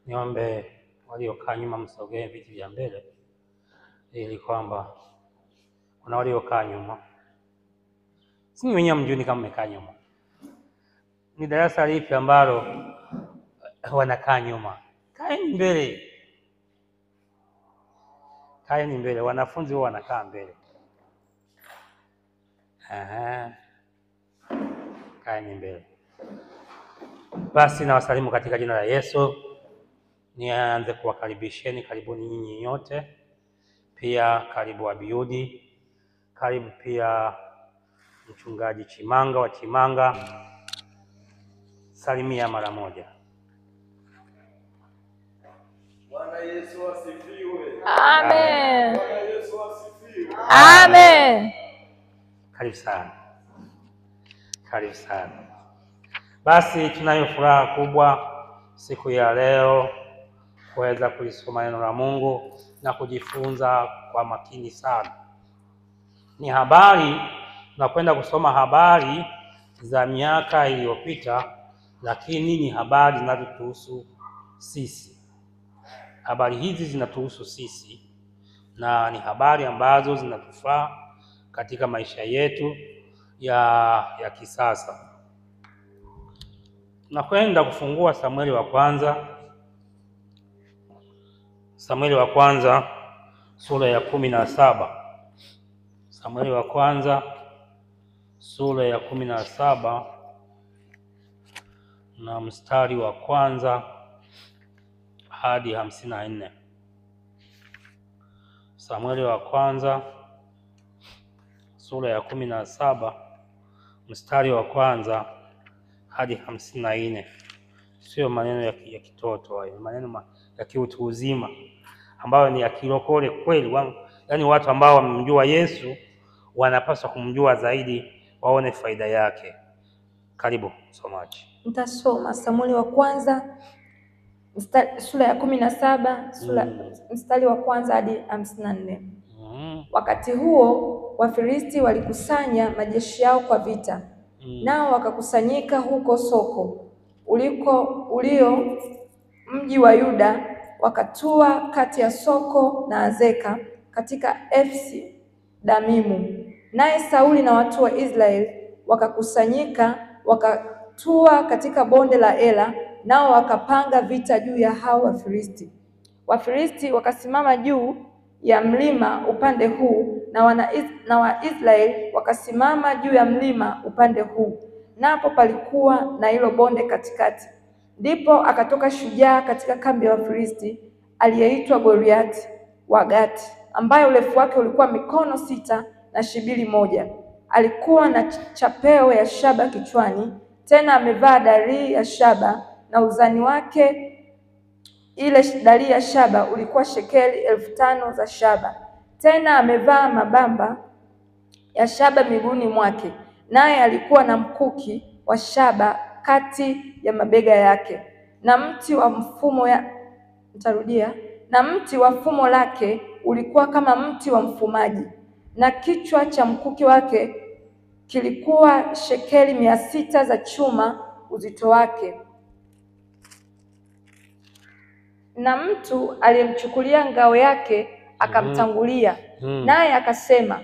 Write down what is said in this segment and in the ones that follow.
Niombe waliokaa nyuma msogee viti vya mbele, ili kwamba kuna waliokaa nyuma. Si wenyewe mjuni kama mmekaa nyuma. Ni darasa lipi ambalo wanakaa nyuma? Kaeni mbele. Kaeni mbele. Wanafunzi wao wanakaa mbele. Kaeni mbele. Basi na wasalimu katika jina la Yesu. Nianze kuwakaribisheni, karibuni nyinyi nyote. Pia karibu Abiudi. Karibu pia mchungaji Chimanga wa Chimanga. Salimia mara moja. Bwana Yesu asifiwe. Amen. Bwana Yesu asifiwe. Amen. Karibu sana. Karibu sana. Basi tunayo furaha kubwa siku ya leo kuweza kulisoma neno la Mungu na kujifunza kwa makini sana. Ni habari, tunakwenda kusoma habari za miaka iliyopita, lakini ni habari zinazotuhusu sisi. Habari hizi zinatuhusu sisi na ni habari ambazo zinatufaa katika maisha yetu ya kisasa. Tunakwenda kufungua Samueli wa kwanza. Samueli wa kwanza sura ya 17. Samueli wa kwanza sura ya 17 na mstari wa kwanza hadi 54. Samueli wa kwanza sura ya 17 mstari wa kwanza hadi 54. Sio maneno ya kitoto hayo, maneno ya kiutu uzima ambayo ni ya kilokole kweli. Yaani watu ambao wamemjua Yesu wanapaswa kumjua zaidi, waone faida yake. Karibu msomaji. Nitasoma Samueli wa kwanza sura ya 17 mstari wa kwanza hadi 54. Wakati huo Wafilisti walikusanya majeshi yao kwa vita. Nao wakakusanyika huko Soko ulio mji wa Yuda, wakatua kati ya Soko na Azeka katika Efsi Damimu. Naye Sauli na watu wa Israeli wakakusanyika, wakatua katika bonde la Ela, nao wakapanga vita juu ya hao Wafilisti. Wafilisti wakasimama juu ya mlima upande huu na Waisraeli wakasimama juu ya mlima upande huu, napo palikuwa na hilo bonde katikati. Ndipo akatoka shujaa katika kambi ya Wafilisti aliyeitwa Goliathi wa Gati, ambaye urefu wake ulikuwa mikono 6 na shibiri 1. Alikuwa na chapeo ya shaba kichwani, tena amevaa darii ya shaba, na uzani wake ile darii ya shaba ulikuwa shekeli 5,000 za shaba. Tena amevaa mabamba ya shaba miguuni mwake, naye alikuwa na mkuki wa shaba kati ya mabega yake, na mti wa fumo lake ulikuwa kama mti wa mfumaji, na kichwa cha mkuki wake kilikuwa shekeli 600 za chuma uzito wake. Na mtu aliyemchukulia ngao yake akamtangulia, naye akasema,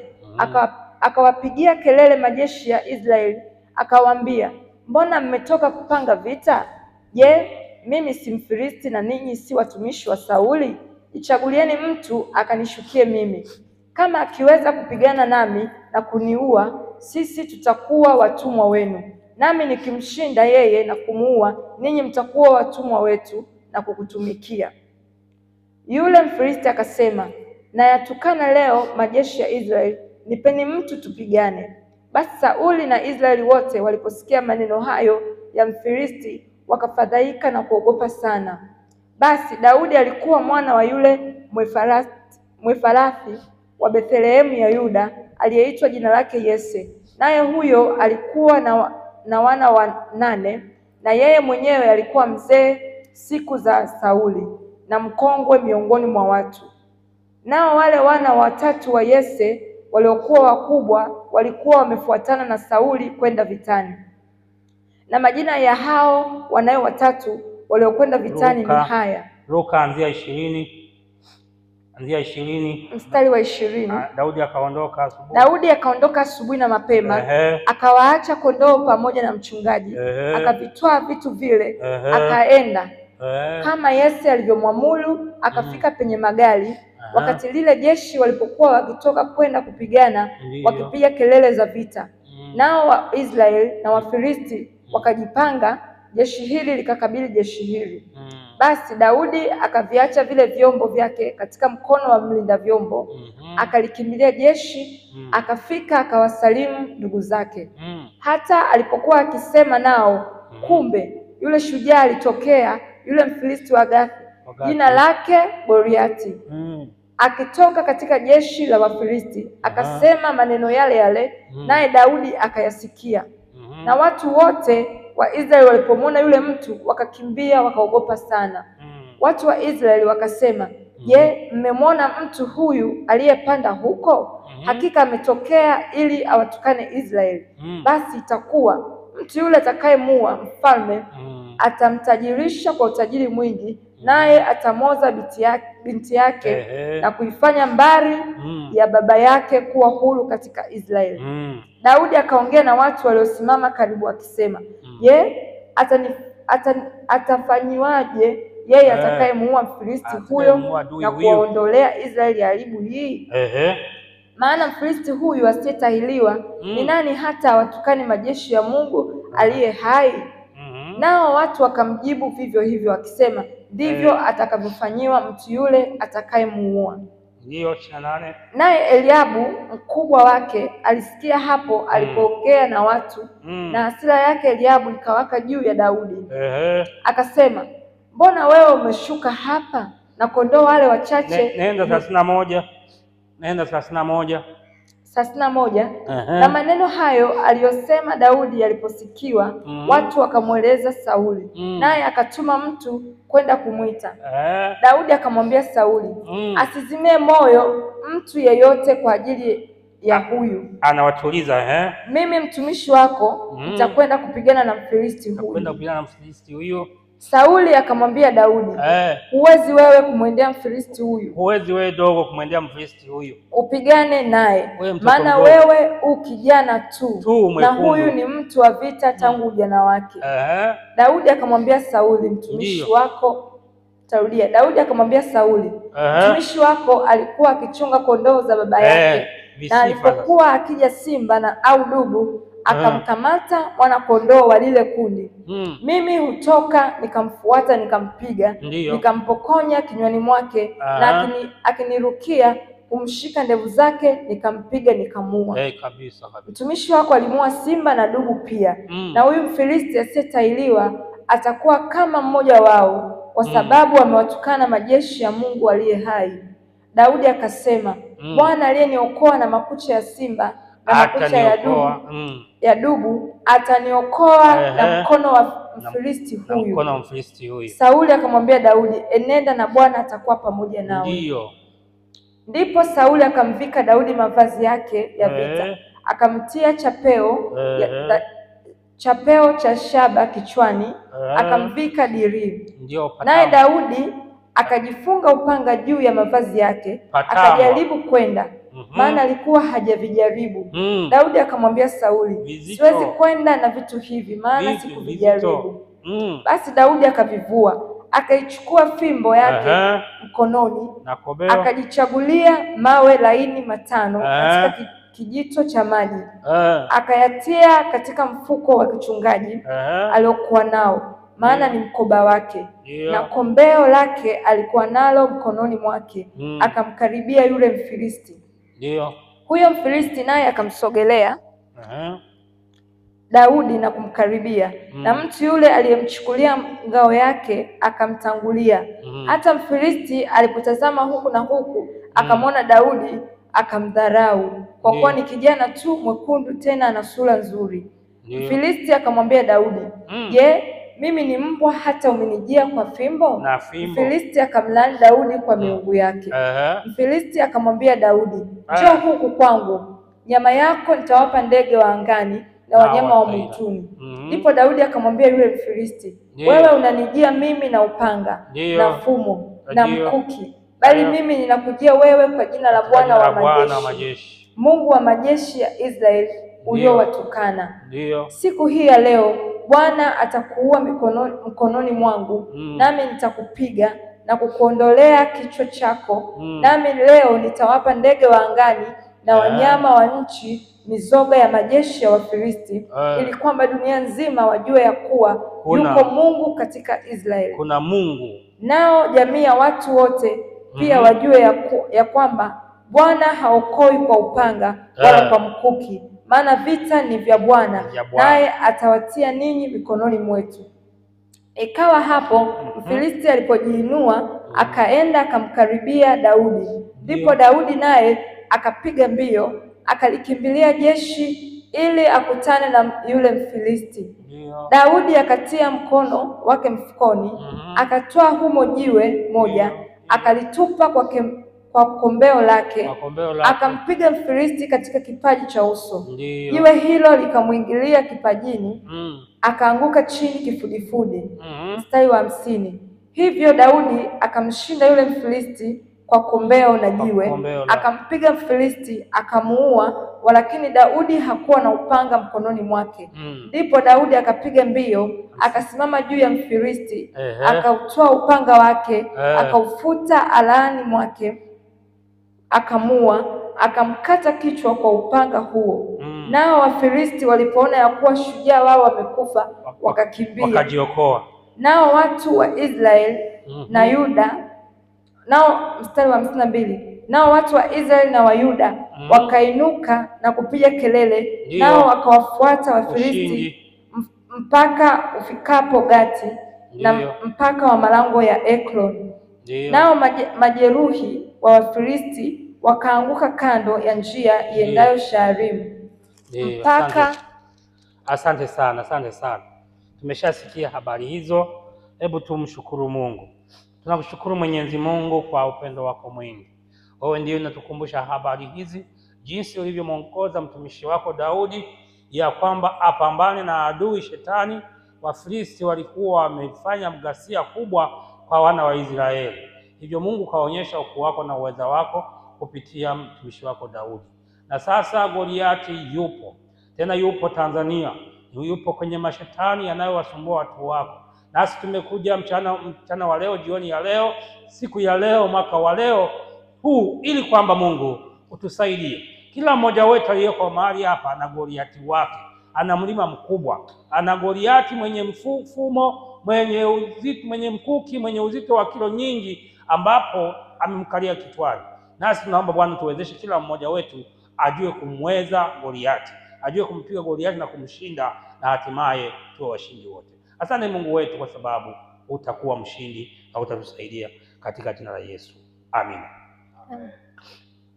akawapigia kelele majeshi ya Israeli, akawaambia, mbona mmetoka kupanga vita? Je, mimi si Mfilisti na ninyi si watumishi wa Sauli? Ichagulieni mtu akanishukie mimi. Kama akiweza kupigana nami na kuniua, sisi tutakuwa watumwa wenu, nami nikimshinda yeye na kumuua, ninyi mtakuwa watumwa wetu na kukutumikia. Yule Mfilisti akasema, na yatukana leo majeshi ya Israeli, nipeni mtu tupigane. Basi Sauli na Israeli wote waliposikia maneno hayo ya Mfilisti wakafadhaika na kuogopa sana. Basi Daudi alikuwa mwana wa yule Mwefarathi wa Bethlehemu ya Yuda, aliyeitwa jina lake Yese. Naye huyo alikuwa na wana 8, na yeye mwenyewe alikuwa mzee siku za Sauli na mkongwe miongoni mwa watu. Nao wale wana 3 wa Yese waliokuwa wakubwa walikuwa wamefuatana na Sauli kwenda vitani. Na majina ya hao wanawe 3 waliokwenda vitani ni haya. Luka anzia 20 mstari wa 20. Daudi akaondoka asubuhi. Daudi akaondoka asubuhi na mapema, akawaacha kondoo pamoja na mchungaji, akavitwaa vitu vile, akaenda kama Yese alivyomwamuru, akafika penye magari. Wakati lile jeshi walipokuwa wakitoka kwenda kupigana, wakipiga kelele za vita, nao Waisraeli na Wafilisti wakajipanga, jeshi hili likakabili jeshi hili. Basi Daudi akaviacha vile vyombo vyake katika mkono wa mlinda vyombo, akalikimbilia jeshi, akafika akawasalimu ndugu zake. Hata alipokuwa akisema nao, kumbe yule shujaa alitokea, yule Mfilisti wa Gathi, jina lake Goliati, akitoka katika jeshi la Wafilisti, akasema maneno yale yale, naye Daudi akayasikia. Na watu wote wa Israeli walipomwona yule mtu wakakimbia, wakaogopa sana. Watu wa Israeli wakasema, je, mmemwona mtu huyu aliyepanda huko? Hakika ametokea ili awatukane Israeli. Basi itakuwa mtu yule atakayemuua mfalme atamtajirisha kwa utajiri mwingi, naye atamoza binti yake na kuifanya mbari ya baba yake kuwa huru katika Israeli. Daudi akaongea na watu waliosimama karibu akisema, je, atafanyiwaje yeye atakayemuua Mfilisti huyo na kuwaondolea Israeli aibu hii? Maana Mfilisti huyu asiyetahiriwa ni nani hata awatukane majeshi ya Mungu aliye hai? Nao watu wakamjibu vivyo hivyo wakisema, ndivyo atakavyofanyiwa mtu yule atakayemuua. Ndio 28. Naye Eliabu mkubwa wake alisikia hapo alipoongea na watu, na hasira yake Eliabu ikawaka juu ya Daudi. Akasema, mbona wewe umeshuka hapa na kondoo wale wachache? Nenda 31. Nenda 31. Na maneno hayo aliyosema Daudi yaliposikiwa, watu wakamweleza Sauli, naye akatuma mtu kwenda kumwita. Daudi akamwambia Sauli, asizimie moyo mtu yeyote kwa ajili ya huyu. Anawatuliza mimi mtumishi wako nitakwenda kupigana na Mfilisti huyu. Sauli akamwambia Daudi, huwezi wewe kumwendea Mfilisti huyu. Huwezi wewe dogo kumwendea Mfilisti huyu. Upigane naye, maana wewe ukijana tu na huyu ni mtu wa vita tangu ujana wake. Daudi akamwambia Sauli, mtumishi wako Daudi akamwambia Sauli, mtumishi wako alikuwa akichunga kondoo za baba yake, na alipokuwa akija simba au dubu, akamkamata mwana kondoo wa lile kundi. Mimi hutoka nikamfuata, nikampiga, nikampokonya kinywani mwake, na akinirukia kumshika ndevu zake, nikampiga, nikamuua. Kabisa. Mtumishi wako alimuua simba na dubu pia, na huyu Mfilisti asiyetahiriwa atakuwa kama mmoja wao, kwa sababu amewatukana majeshi ya Mungu aliye hai. Daudi akasema, Bwana aliyeniokoa na makucha ya simba na makucha ya dubu ataniokoa na mkono wa Mfilisti huyu. Sauli akamwambia Daudi, enenda na Bwana atakuwa pamoja nawe. Ndipo Sauli akamvika Daudi mavazi yake ya vita, akamtia chapeo cha shaba kichwani, akamvika dirii. Naye Daudi akajifunga upanga juu ya mavazi yake, akajaribu kwenda, maana alikuwa hajavijaribu. Daudi akamwambia Sauli, siwezi kwenda na vitu hivi, maana sikuvijaribu. Basi Daudi akavivua, akaichukua fimbo yake mkononi, akajichagulia mawe laini 5 katika kijito cha maji, akayatia katika mfuko wa kichungaji aliokuwa nao, maana ni mkoba wake, na kombeo lake alikuwa nalo mkononi mwake. Akamkaribia yule Mfilisti. Huyo Mfilisti naye akamsogelea Daudi na kumkaribia, na mtu yule aliyemchukulia ngao yake akamtangulia. Hata Mfilisti alipotazama huku na huku, akamwona Daudi, akamdharau, kwa kuwa ni kijana tu mwekundu, tena ana sura nzuri. Mfilisti akamwambia Daudi, je, mimi ni mbwa hata umenijia kwa fimbo? Mfilisti akamlaani Daudi kwa miungu yake. Mfilisti akamwambia Daudi, njoo huku kwangu, nyama yako nitawapa ndege wa angani na wanyama wa mwituni. Ndipo Daudi akamwambia yule Mfilisti, wewe unanijia mimi na upanga na fumo na mkuki, bali mimi ninakujia wewe kwa jina la Bwana wa majeshi, Mungu wa majeshi ya Israeli uliowatukana. Siku hii ya leo Bwana atakuua mkononi mwangu, nami nitakupiga na kukuondolea kichwa chako, nami leo nitawapa ndege wa angani na wanyama wa nchi mizoga ya majeshi ya Wafilisti, ili kwamba dunia nzima wajue ya kuwa yuko Mungu katika Israeli. Kuna Mungu. Nao jamii ya watu wote pia wajue ya kwamba Bwana haokoi kwa upanga wala kwa mkuki, maana vita ni vya Bwana, naye atawatia ninyi mikononi mwetu. Ikawa hapo Mfilisti alipojiinua akaenda akamkaribia Daudi, ndipo Daudi naye akapiga mbio akalikimbilia jeshi ili akutane na yule Mfilisti. Daudi akatia mkono wake mfukoni, akatoa humo jiwe moja, akalitupa kwa kombeo lake, akampiga Mfilisti katika kipaji cha uso. Jiwe hilo likamwingilia kipajini, akaanguka chini kifudifudi. Mstari wa 50. Hivyo Daudi akamshinda yule Mfilisti kwa kombeo na jiwe, akampiga Mfilisti akamuua, walakini Daudi hakuwa na upanga mkononi mwake. Ndipo Daudi akapiga mbio akasimama juu ya Mfilisti, akautoa upanga wake, akaufuta alani mwake, akamuua, akamkata kichwa kwa upanga huo. Nao Wafilisti walipoona ya kuwa shujaa wao wamekufa, wakakimbia wakajiokoa. Nao watu wa Israeli na Yuda, nao mstari wa 52, nao watu wa Israeli na wa Yuda wakainuka na kupiga kelele, nao wakawafuata Wafilisti mpaka ufikapo Gati na mpaka wa malango ya Ekroni. Nao majeruhi wa Wafilisti wakaanguka kando ya njia iendayo Sharimu mpaka. Asante sana. Tumeshasikia habari hizo. Hebu tumshukuru Mungu. Tunakushukuru Mwenyezi Mungu kwa upendo wako mwingi. Wewe ndiye unatukumbusha habari hizi, jinsi ulivyomwongoza mtumishi wako Daudi ya kwamba apambane na adui Shetani. Wafilisti walikuwa wamefanya mghasia kubwa kwa wana wa Israeli. Hivyo Mungu kaonyesha ukuu wako na uweza wako kupitia mtumishi wako Daudi. Na sasa Goliati yupo tena, yupo Tanzania, yupo kwenye mashetani yanayowasumbua watu wako. Nasi tumekuja mchana wa leo, jioni ya leo, siku ya leo, mwaka wa leo huu, ili kwamba Mungu utusaidie. Kila mmoja wetu aliyeko mahali hapa ana Goliati wake, ana mlima mkubwa, ana Goliati mwenye mfumo, mwenye mkuki, mwenye uzito wa kilo nyingi, ambapo amemkalia kichwani. Nasi tunaomba Bwana tuwezeshe kila mmoja wetu ajue kumweza Goliati, ajue kumpiga Goliati na kumshinda, na hatimaye tuwe washindi wote. Asante Mungu wetu kwa sababu utakuwa mshindi na utatusaidia katika jina la Yesu. Amina.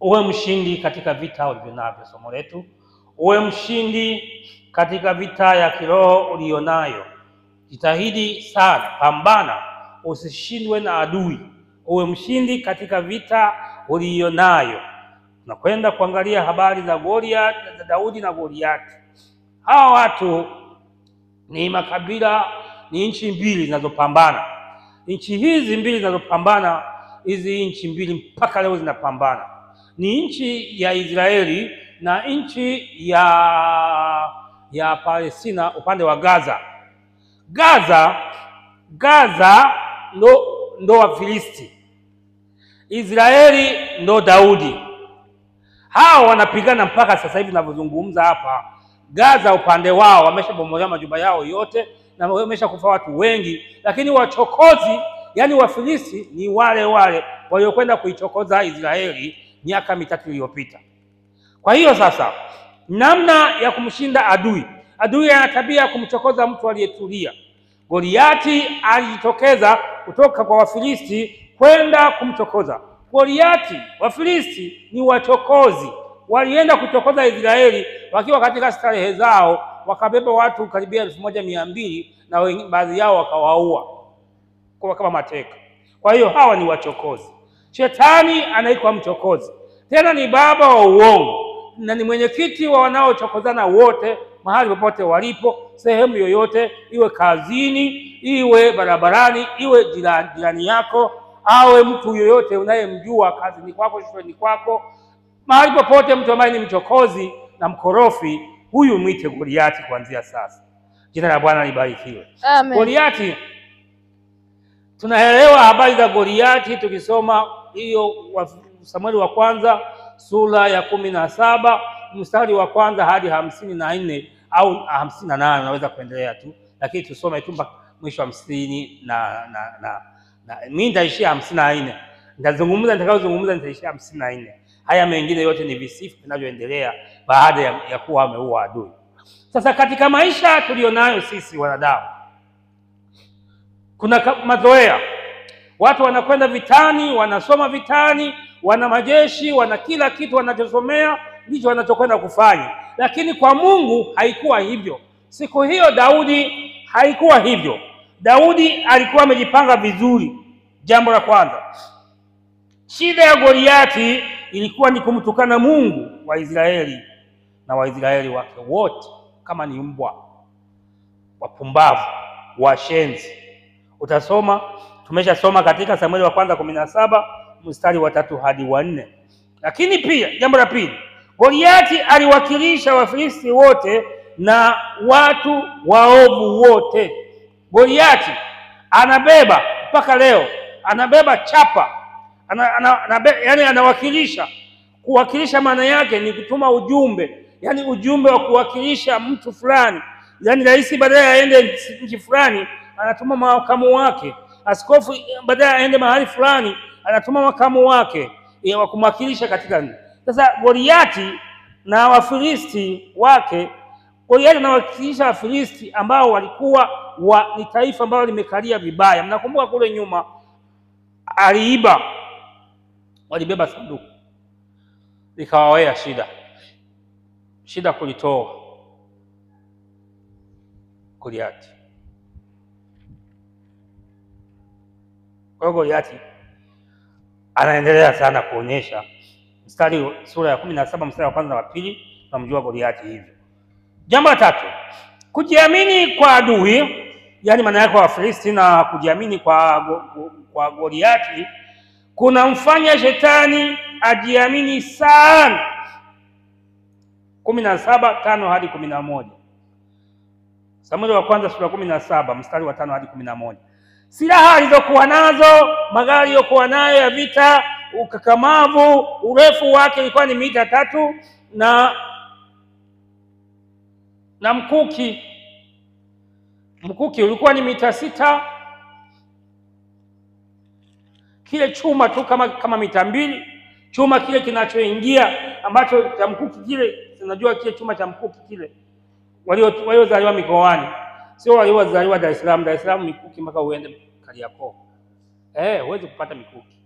Uwe mshindi katika vita ulivyonayo. Somo letu, uwe mshindi katika vita ya kiroho ulionayo. Jitahidi sana, pambana, usishindwe na adui. Uwe mshindi katika vita ulionayo. Nakwenda kuangalia habari za Goliath, za Daudi na Goliathi. Hawa watu ni makabila, ni nchi mbili zinazopambana. Nchi hizi mbili zinazopambana, hizi nchi mbili mpaka leo zinapambana. Ni nchi ya Israeli na nchi ya Palestina upande wa Gaza. Gaza ndo Wafilisti, Israeli ndo Daudi. Hao wanapigana mpaka sasa hivi ninavyozungumza hapa. Gaza upande wao wameshabomolewa majumba yao yote na wameshakufa watu wengi, lakini wachokozi, yani Wafilisti, ni wale waliokwenda kuichokoza Israeli miaka 3 iliyopita. Kwa hiyo sasa, namna ya kumshinda adui ana tabia ya kumchokoza mtu aliyetulia. Goliati alijitokeza kutoka kwa Wafilisti kwenda kumchokoza Goliati. Wafilisti ni wachokozi, walienda kuchokoza Israeli wakiwa katika starehe zao, wakabeba watu karibia 1200 na baadhi yao wakawaua kama mateka. Kwa hiyo hawa ni wachokozi. Shetani anaitwa mchokozi, tena ni baba wa uongo na ni mwenyekiti wa wanaochokozana wote mahali popote walipo, sehemu yoyote, iwe kazini, iwe barabarani, iwe jirani yako, awe mtu yoyote unayemjua kazini kwako, shuleni kwako, mahali popote, mtu ambaye ni mchokozi na mkorofi, huyu mwite Goliati kuanzia sasa. Jina la Bwana libarikiwe. Amen. Goliati, tunaelewa habari za Goliati tukisoma hiyo Samueli wa kwanza sura ya 17 mstari wa kwanza hadi 54 au 58, unaweza kuendelea tu, lakini tusome tu mpaka mwisho wa 50 na mimi nitaishia 54. Nitakayozungumza nitaishia 54. Haya mengine yote ni visifu vinavyoendelea baada ya kuwa ameua adui. Sasa katika maisha tulionayo sisi wanadamu, kuna mazoea. Watu wanakwenda vitani, wanasoma vitani, wana majeshi, wana kila kitu wanachosomea ndicho wanachokwenda kufanya. Lakini kwa Mungu haikuwa hivyo. Siku hiyo Daudi haikuwa hivyo. Daudi alikuwa amejipanga vizuri. Jambo la kwanza, shida ya Goliati ilikuwa ni kumtukana Mungu wa Israeli na Waisraeli wake wote kama ni mbwa, wapumbavu, washenzi. Utasoma, tumeshasoma katika Samueli wa kwanza 17 mstari wa 3 hadi wa 4. Lakini pia jambo la pili, Goliati aliwakilisha Wafilisti wote na watu waovu wote. Goliati anabeba mpaka leo, anabeba chapa, yani anawakilisha. Kuwakilisha maana yake ni kutuma ujumbe, yani ujumbe wa kuwakilisha mtu fulani. Yani rais badala aende nchi fulani anatuma makamu wake, askofu badala aende mahali fulani anatuma makamu wake wa kumwakilisha katika nini. Sasa Goliati na Wafilisti wake, Goliati anawakilisha Wafilisti ambao walikuwa ni taifa ambalo limekalia vibaya. Mnakumbuka kule nyuma aliiba, walibeba sanduku likawawea shida kulitoa Goliati. Kwa hiyo Goliati anaendelea sana kuonyesha sura ya 17 mstari wa kwanza na wa pili, tunamjua Goliati hivyo. Jambo la tatu, kujiamini kwa adui, yani maana yake Wafilisti, na kujiamini kwa Goliati kunamfanya shetani ajiamini sana. 17:5 hadi 11. Samueli wa kwanza sura 17 mstari wa 5 hadi 11. Silaha alizokuwa nazo, magari aliyokuwa nayo ya vita, ukakamavu, urefu wake ilikuwa ni mita 3 na mkuki ulikuwa ni mita 6. Kile chuma tu kama mita 2. Chuma kile kinachoingia ambacho cha mkuki kile, unajua kile chuma cha mkuki kile waliozaliwa mikoani, sio waliozaliwa Dar es Salaam. Dar es Salaam mikuki mpaka uende Kariakoo. Huwezi kupata mikuki.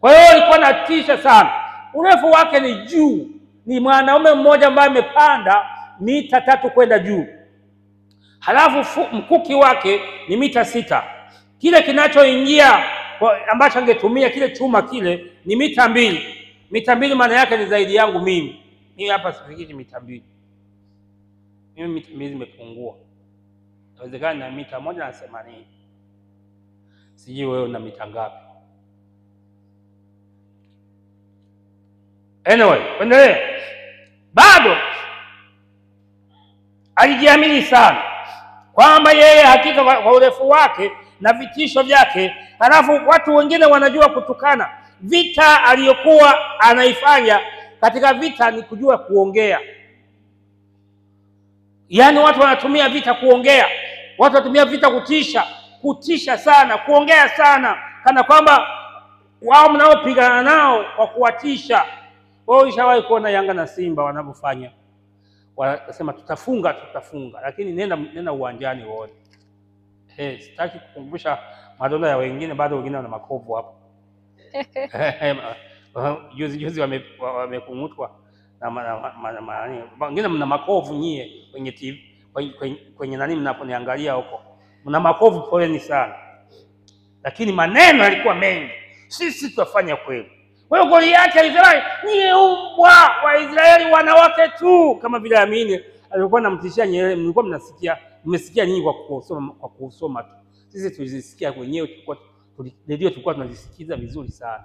Kwa hiyo alikuwa anatisha sana. Urefu wake ni juu, ni mwanaume mmoja ambaye amepanda mita 3 kwenda juu. Halafu mkuki wake ni mita 6. Kile kinachoingia ambacho angetumia kile chuma kile ni mita 2. Mita 2 maana yake ni zaidi yangu mimi. Mimi hapa sifikiri mita 2. Mimi mita 2 zimepungua. Inawezekana na mita 180. Sijui wewe una mita ngapi? Anyway, endelee. Bado alijiamini sana kwamba yeye hakika kwa urefu wake na vitisho vyake. Halafu watu wengine wanajua kutukana. Vita aliyokuwa anaifanya katika vita ni kujua kuongea. Yaani watu wanatumia vita kuongea. Watu wanatumia vita kutisha sana, kuongea sana, kana kwamba wao mnaopigana nao kwa kuwatisha. Wao ishawahi kuona Yanga na Simba wanavyofanya. Wanasema tutafunga, lakini nenda uwanjani wote. Sitaki kukumbusha madonda ya wengine, bado wengine wana makovu hapo. Juzi wamekungutwa na wengine mna makovu nyie kwenye TV, kwenye nani mnaponiangalia huko. Mna makovu, poleni sana. Lakini maneno yalikuwa mengi. Sisi tutafanya kweli. Kwa hiyo Goliati alisema ni umbwa wa Israeli wanawake tu, kama vile Amini alikuwa anamtishia Nyerere, mlikuwa mmesikia nyinyi kwa kusoma tu. Sisi tulizisikia wenyewe, redio tulikuwa tunazisikiza vizuri sana.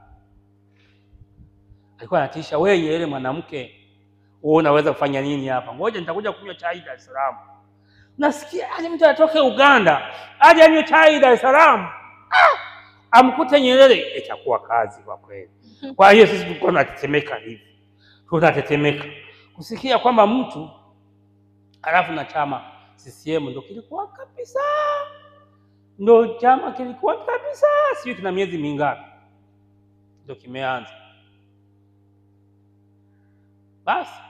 Alikuwa anatisha, wewe Nyerere mwanamke, wewe unaweza kufanya nini hapa? Ngoja nitakuja kunywa chai Dar es Salaam. Nasikia hadi mtu atoke Uganda aje anywe chai Dar es Salaam. Amkute Nyerere, itakuwa kazi kwa kweli. Kwa hiyo sisi tulikuwa tunatetemeka hivi. Tunatetemeka kusikia kwamba mtu alafu na chama CCM ndio kilikuwa kabisa. Ndio chama kilikuwa kabisa, sio kina miezi mingapi ndio kimeanza. Basi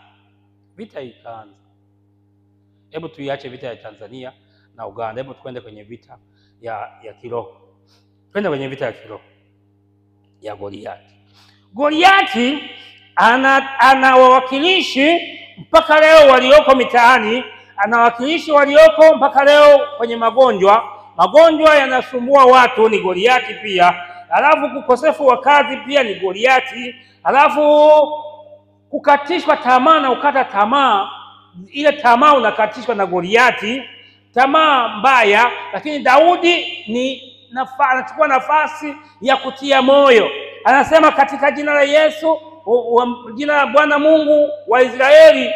vita ikaanza. Hebu tuiache vita ya Tanzania na Uganda, hebu tukwende kwenye vita ya kiroho. Twende kwenye vita ya kiroho ya Goliati. Goliati ana wawakilishi mpaka leo walioko mitaani, ana wawakilishi walioko mpaka leo kwenye magonjwa. Magonjwa yanasumbua watu, ni Goliati pia. Alafu kukosefu wa kazi pia ni Goliati. Alafu kukatishwa tamaa na ukata tamaa, ile tamaa unakatishwa na Goliati, tamaa mbaya. Lakini Daudi anachukua nafasi ya kutia moyo. Anasema katika jina la Yesu, jina la Bwana Mungu wa Israeli,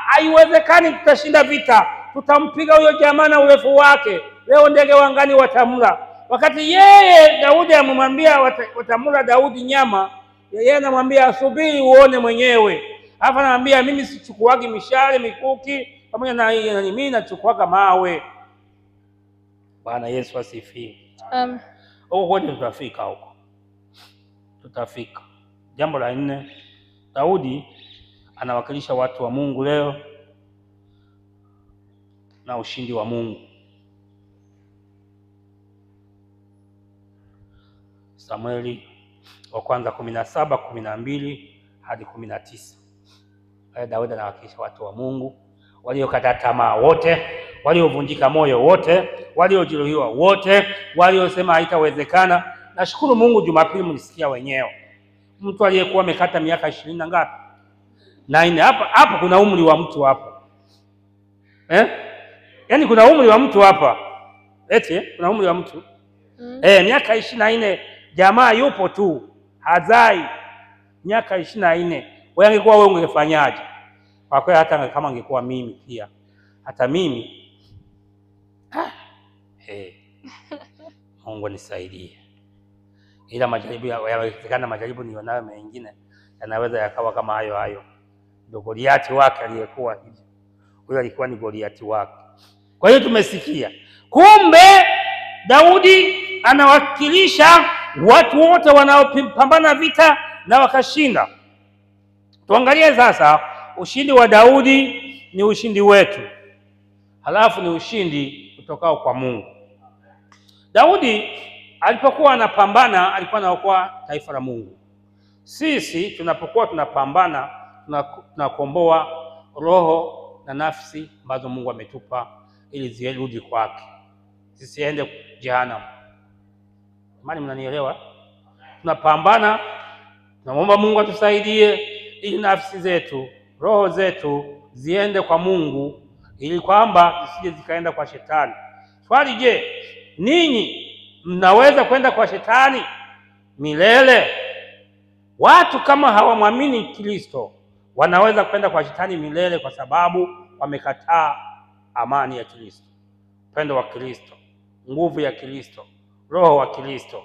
haiwezekani tutashinda vita. Tutampiga huyo jamaa na urefu wake. Leo ndege wangani watamla. Wakati yeye Daudi amemwambia watamla Daudi nyama, yeye anamwambia subiri uone mwenyewe. Hapa anamwambia mimi sichukuagi mishale mikuki pamoja na mimi nachukuaga mawe. Bwana Yesu asifiwe. Huko tutafika huko. Tutafika. Jambo la 4, Daudi anawakilisha watu wa Mungu leo na ushindi wa Mungu. Samueli wa kwanza 17:12 hadi 19. Daudi anawakilisha watu wa Mungu waliokata tamaa wote, waliovunjika moyo wote, waliojeruhiwa wote, waliosema haitawezekana. Nashukuru Mungu Jumapili mlisikia wenyewe. Mtu aliyekuwa amekata miaka 20 na ngapi? 9. Hapa kuna umri wa mtu hapa. Yaani kuna umri wa mtu hapa. Kuna umri wa mtu. Miaka 24 jamaa yupo tu, hazai. Miaka 24. Wewe angekuwa wewe ungefanyaje? Kwa kweli hata kama angekuwa mimi pia. Hata mimi. Mungu nisaidie. Ila majaribu yawezekana, majaribu nionayo mengine yanaweza yakawa kama hayo. Ndio Goliati wake aliyekuwa hivi. Huyo alikuwa ni Goliati wake. Kwa hiyo tumesikia. Kumbe Daudi anawakilisha watu wote wanaopambana vita na wakashinda. Tuangalie sasa ushindi wa Daudi ni ushindi wetu. Halafu ni ushindi utokao kwa Mungu. Daudi alipokuwa anapambana alikuwa anaokoa taifa la Mungu. Sisi tunapokuwa tunapambana tunakomboa roho na nafsi ambazo Mungu ametupa ili zirudi kwake. Zisiende jehanamu. Imani mnanielewa? Tunapambana, tunamwomba Mungu atusaidie ili nafsi zetu, roho zetu ziende kwa Mungu ili kwamba zisije zikaenda kwa shetani. Swali, je, ninyi mnaweza kwenda kwa shetani milele? Watu kama hawamwamini Kristo wanaweza kwenda kwa shetani milele kwa sababu wamekataa amani ya Kristo, upendo wa Kristo, nguvu ya Kristo, roho wa Kristo,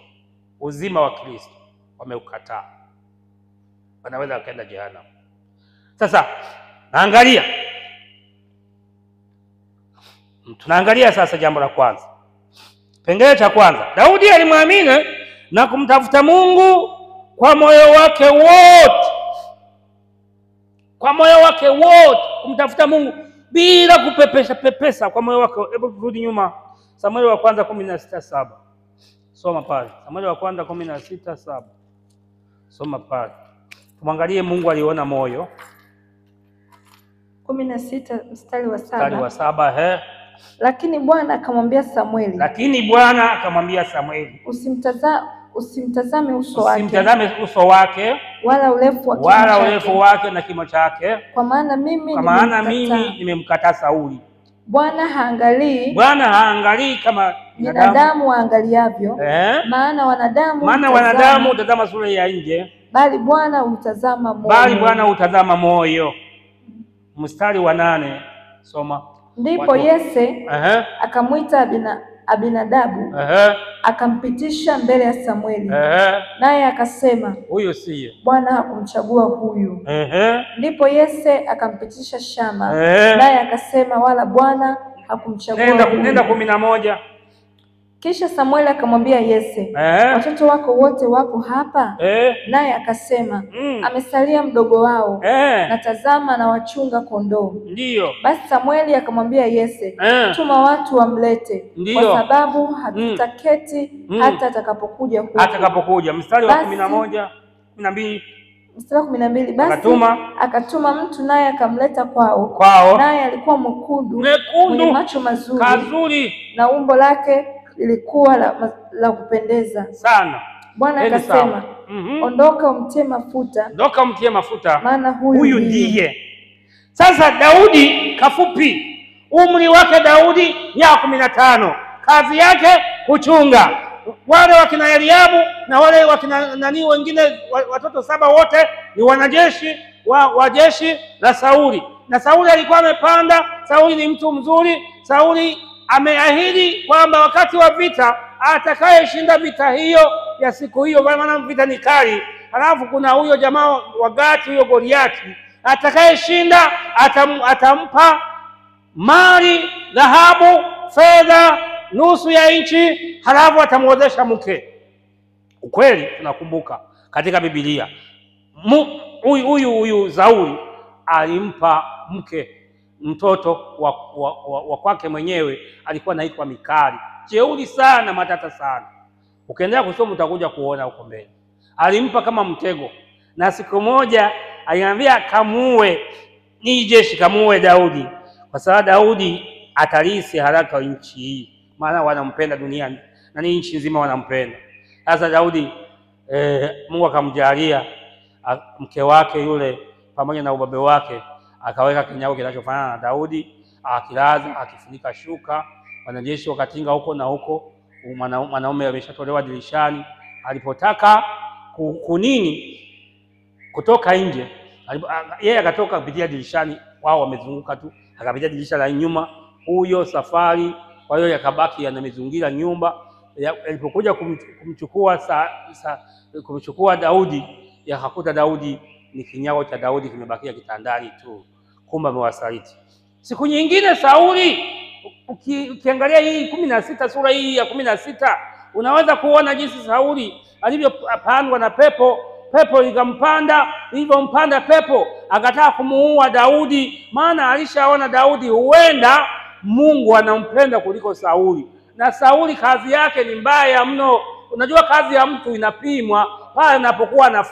uzima wa Kristo, wameukataa. Wanaweza kwenda jehanamu. Sasa tunaangalia sasa jambo la kwanza. Pengine cha kwanza, Daudi alimwamini na kumtafuta Mungu kwa moyo wake wote. Kwa moyo wake wote kumtafuta Mungu bila kupepesa kwa moyo wake. Hebu turudi nyuma. Samueli wa kwanza 16:7. Soma pale. Samueli wa kwanza 16:7. Soma pale. Tumwangalie Mungu aliona moyo. 16 mstari wa 7. Mstari wa 7. Lakini Bwana akamwambia Samueli. Usimtazame uso wake. wala urefu wake na kimo chake, kwa maana mimi nimemkataa Sauli. Bwana haangalii kama binadamu waangaliavyo, maana wanadamu hutazama sura ya nje, bali Bwana hutazama moyo. Mstari wa 8 soma. Ndipo Yese akamwita Abinadabu, akampitisha mbele ya Samueli, naye akasema, huyo siye, Bwana hakumchagua huyu. Ndipo Yese akampitisha Shama, naye akasema, wala Bwana hakumchagua huyu. Nenda 11. Kisha Samueli akamwambia Yese, watoto wako wote wapo hapa? Naye akasema, amesalia mdogo wao, na tazama na wachunga kondoo. Ndio. Basi Samueli akamwambia Yese, tuma watu wamlete, kwa sababu hatutaketi hata atakapokuja huko. Mstari wa 11, 12. Mstari wa 12, basi akatuma mtu, naye akamleta kwao. Naye alikuwa mwekundu, mwenye macho mazuri, na umbo lake lilikuwa la kupendeza sana. Bwana akasema, ondoka umtie mafuta, maana huyu ndiye. Sasa Daudi kafupi, umri wake Daudi miaka 15, kazi yake kuchunga. Wale wakina Eliabu na wale wakina nani wengine watoto 7 wote ni wanajeshi wa jeshi la Sauli, na Sauli alikuwa amepanda. Sauli ni mtu mzuri. Sauli ameahidi kwamba wakati wa vita atakayeshinda vita hiyo ya siku hiyo, maana vita ni kali. Halafu kuna huyo jamaa wa Gati, huyo Goliati, atakayeshinda atampa mali, dhahabu, fedha, nusu ya nchi, halafu atamwozesha mke. Ukweli tunakumbuka katika Biblia, huyu Sauli alimpa mke mtoto wa kwake mwenyewe, alikuwa anaitwa Mikali. Jeuri sana, matata sana. Ukiendelea kusoma utakuja kuona huko mbele. Alimpa kama mtego, na siku moja aliambia kamuue, ni jeshi kamuue Daudi, kwa sababu Daudi atalisi haraka nchi hii, maana wanampenda duniani na ni nchi nzima wanampenda. Sasa Daudi Mungu akamjalia mke wake yule pamoja na ubabe wake, akaweka kinyago kinachofanana na Daudi, akilaza, akifunika shuka. Wanajeshi wakatinga huko na huko, mwanaume ameshatolewa dirishani. Alipotaka kunini kutoka nje, yeye akatoka kupitia dirishani, wao wamezunguka tu, akapitia dirisha la nyuma huyo safari. Kwa hiyo yakabaki yanamezungira nyumba. Alipokuja kumchukua Daudi, yakakuta Daudi ni kinyago cha Daudi kimebakia kitandani tu, kumbe amewasaliti. Siku nyingine Sauli, ukiangalia hii 16, sura hii ya 16, unaweza kuona jinsi Sauli alivyopandwa na pepo. Pepo likampanda, ilivyompanda pepo akataka kumuua Daudi, maana alishaona Daudi huenda Mungu anampenda kuliko Sauli, na Sauli kazi yake ni mbaya mno. Unajua kazi ya mtu inapimwa pale anapokuwa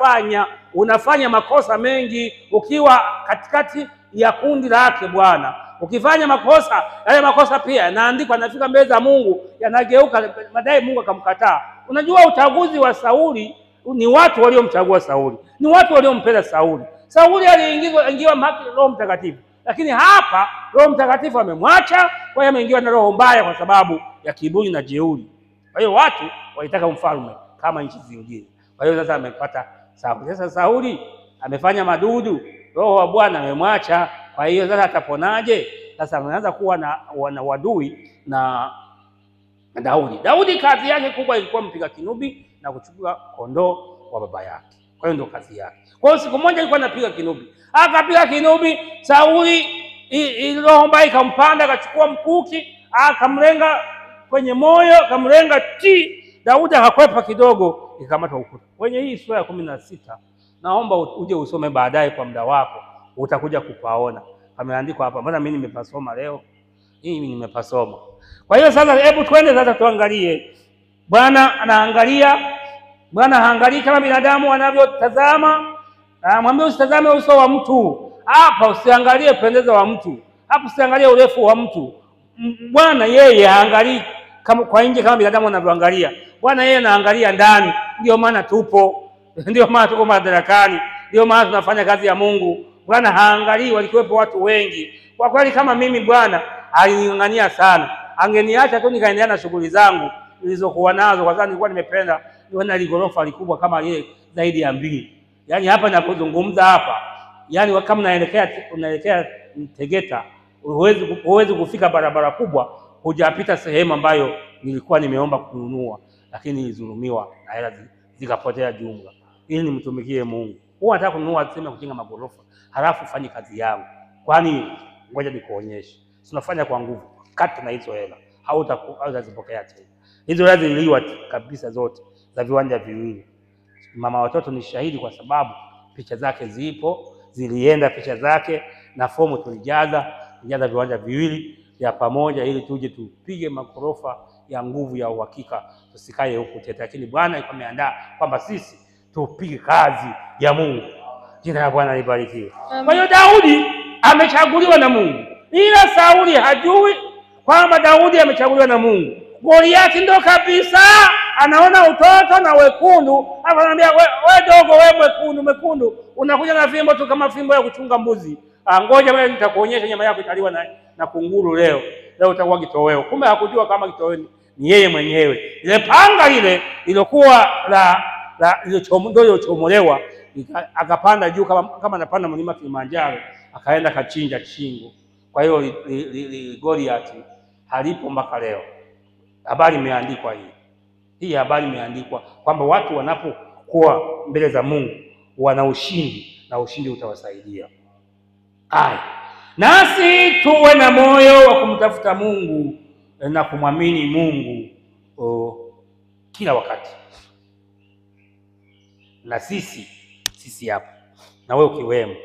unafanya makosa mengi ukiwa katikati ya kundi lake Bwana. Ukifanya makosa, yale makosa pia yanaandikwa, yanafika mbele za Mungu, yanageuka baadaye Mungu akamkataa. Unajua uchaguzi wa Sauli ni watu waliomchagua Sauli, ni watu waliompenda Sauli. Sauli aliingiwa maki Roho Mtakatifu, lakini hapa Roho Mtakatifu amemwacha, kwa hiyo ameingiwa na roho mbaya kwa sababu ya kiburi na jeuri. Kwa hiyo watu walitaka mfalme kama nchi zingine. Kwa hiyo sasa amepata Sauli. Sasa Sauli amefanya madudu, Roho wa Bwana amemwacha. Kwa hiyo sasa ataponaje? Sasa anaanza kuwa na wadui na Daudi. Daudi kazi yake kubwa ilikuwa mpiga kinubi na kuchukua kondoo wa baba yake. Kwa hiyo ndio kazi yake. Kwa hiyo siku moja alikuwa anapiga kinubi. Akapiga kinubi, Sauli roho mbaya ikampanda, akachukua mkuki, akamlenga kwenye moyo, akamlenga Daudi akakwepa kidogo, ikamata ukuta. Kwenye hii sura ya 16, naomba uje usome baadaye kwa muda wako, utakuja kupaona. Ameandikwa hapa, mbona mimi nimepasoma leo? Mimi nimepasoma. Kwa hiyo sasa hebu twende sasa tuangalie. Bwana anaangalia, Bwana haangalii kama binadamu wanavyotazama. Mwambie usitazame uso wa mtu. Hapa usiangalie pendeza wa mtu. Hapa usiangalie urefu wa mtu. Bwana yeye haangalii kama kwa nje kama binadamu wanavyoangalia. Bwana yeye anaangalia ndani. Ndio maana tupo. Ndio maana tuko madarakani, ndio maana tunafanya kazi ya Mungu. Bwana haangalii walikuwepo watu wengi. Kwa kweli kama mimi Bwana alining'ang'ania sana, angeniacha tu nikaendelea na shughuli zangu nilizokuwa nazo, kwa sababu nilikuwa nimependa nione ile ghorofa likubwa kama ile zaidi ya 2. Yaani hapa ninapozungumza hapa, yaani kama unaelekea Tegeta, huwezi kufika barabara kubwa hujapita sehemu ambayo nilikuwa nimeomba kununua, lakini nilizulumiwa na hela zikapotea jumla. Ili nimtumikie Mungu. Huwa nataka kununua tuseme kujenga magorofa, halafu fanye kazi yangu. Kwani ngoja nikuonyeshe. Tunafanya kwa nguvu. Kata na hizo hela. Hautazipokea tena. Hizo hela zililiwa kabisa zote za viwanja viwili. Mama watoto ni shahidi kwa sababu picha zake zipo, zilienda picha zake na fomu tulijaza viwanja viwili ya pamoja ili tuje tupige magorofa ya nguvu ya uhakika, tusikae huku tete. Lakini Bwana alikuwa ameandaa kwamba sisi tupige kazi ya Mungu. Jina la Bwana libarikiwe. Kwa hiyo Daudi amechaguliwa na Mungu, ila Sauli hajui kwamba Daudi amechaguliwa na Mungu. Goliathi ndo kabisa anaona utoto na wekundu, anamwambia wewe dogo, wewe mwekundu unakuja na fimbo tu kama fimbo ya kuchunga mbuzi. Ngoja wewe nitakuonyesha nyama yako italiwa na kunguru leo utakuwa kitoweo. Kumbe hakujua kama kitoweo ni yeye mwenyewe. Ile panga ile ilikuwa ile chomolewa, akapanda juu kama anapanda mlima Kilimanjaro, akaenda kachinja shingo. Kwa hiyo Goliath halipo mpaka leo. Habari imeandikwa hii habari imeandikwa kwamba watu wanapokuwa mbele za Mungu wana ushindi na ushindi utawasaidia. Nasi tuwe na moyo wa kumtafuta Mungu na kumwamini Mungu kila wakati. Na sisi hapa na wewe ukiwemo,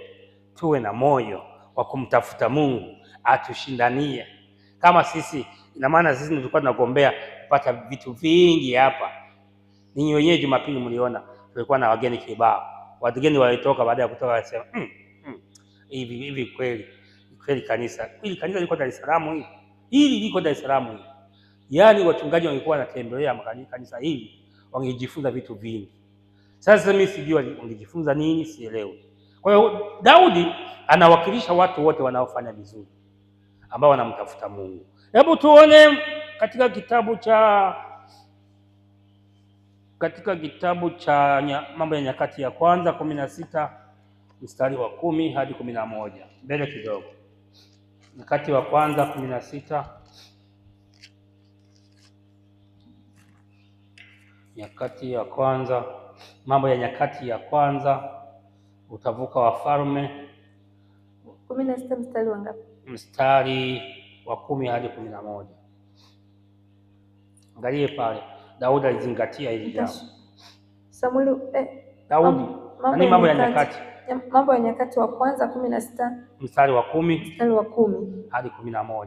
tuwe na moyo wa kumtafuta Mungu atushindanie. Kama sisi, ina maana sisi tulikuwa tunagombea kupata vitu vingi hapa. Ninyi wenyewe Jumapili mliona tulikuwa na wageni kibao. Wageni walitoka, baada ya kutoka wasema hivi kweli kanisa liko Dar es Salaam hili liko Dar es Salaam hili. Yaani wachungaji wangekuwa wanatembelea kanisa hili wangejifunza vitu vingi. Sasa mimi sijui wangejifunza nini, sielewi. Kwa hiyo Daudi anawakilisha watu wote wanaofanya vizuri ambao wanamtafuta Mungu. Hebu tuone katika kitabu cha Mambo ya Nyakati ya Kwanza 16 mstari wa 10 hadi 11. Mbele kidogo. Nyakati wa Kwanza 16. Nyakati ya Kwanza, Mambo ya Nyakati ya Kwanza, utavuka Wafalme 16 mstari wa ngapi? Mstari wa 10 hadi 11. Angalie pale. Daudi alizingatia hili jambo. Samueli Daudi. Mambo ya Nyakati. Mambo ya Nyakati wa Kwanza 16 mstari wa 10 hadi 11.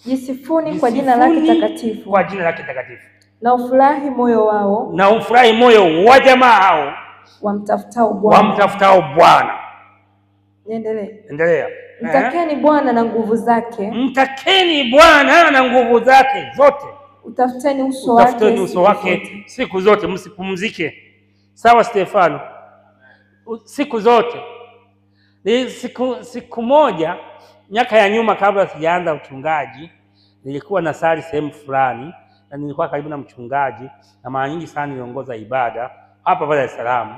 Jisifuni kwa jina lake takatifu. Kwa jina lake takatifu. Na ufurahi moyo wao. Na ufurahi moyo wa jamaa hao wamtafutao Bwana. Endelea. Mtakeni Bwana na nguvu zake. Mtakeni Bwana na nguvu zake zote. Utafuteni uso wake siku zote, msipumzike. Sawa Stefano? Siku zote. Siku moja miaka ya nyuma, kabla sijaanza uchungaji, nilikuwa na sali sehemu fulani na nilikuwa karibu na mchungaji, na mara nyingi sana niliongoza ibada hapa Dar es Salaam.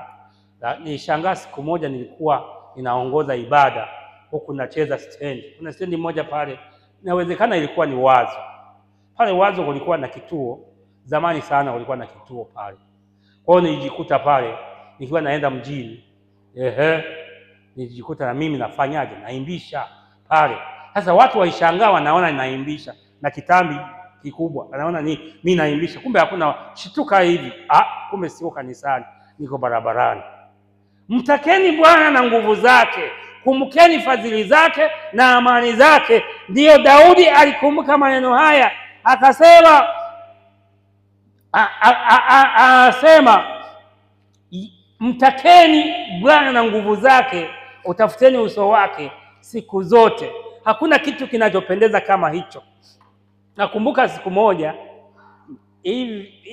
Nilishangaa siku moja nilikuwa ninaongoza ibada huku nacheza stand. Kuna stand moja pale, inawezekana ilikuwa ni Wazo. Pale Wazo kulikuwa na kituo, zamani sana kulikuwa na kituo pale. Kwa hiyo nilijikuta pale nikiwa naenda mjini. Nilijikuta na mimi nafanyaje? Naimbisha pale. Sasa watu waishangaa, wanaona ninaimbisha na kitambi kikubwa. Anaona mimi naimbisha. Kumbe hakuna shituka hivi. Kumbe siko kanisani, niko barabarani. Mtakeni Bwana na nguvu zake, kumbukeni fadhili zake na amani zake. Ndiyo Daudi alikumbuka maneno haya, akasema mtakeni Bwana na nguvu zake, utafuteni uso wake siku zote. Hakuna kitu kinachopendeza kama hicho. Nakumbuka siku moja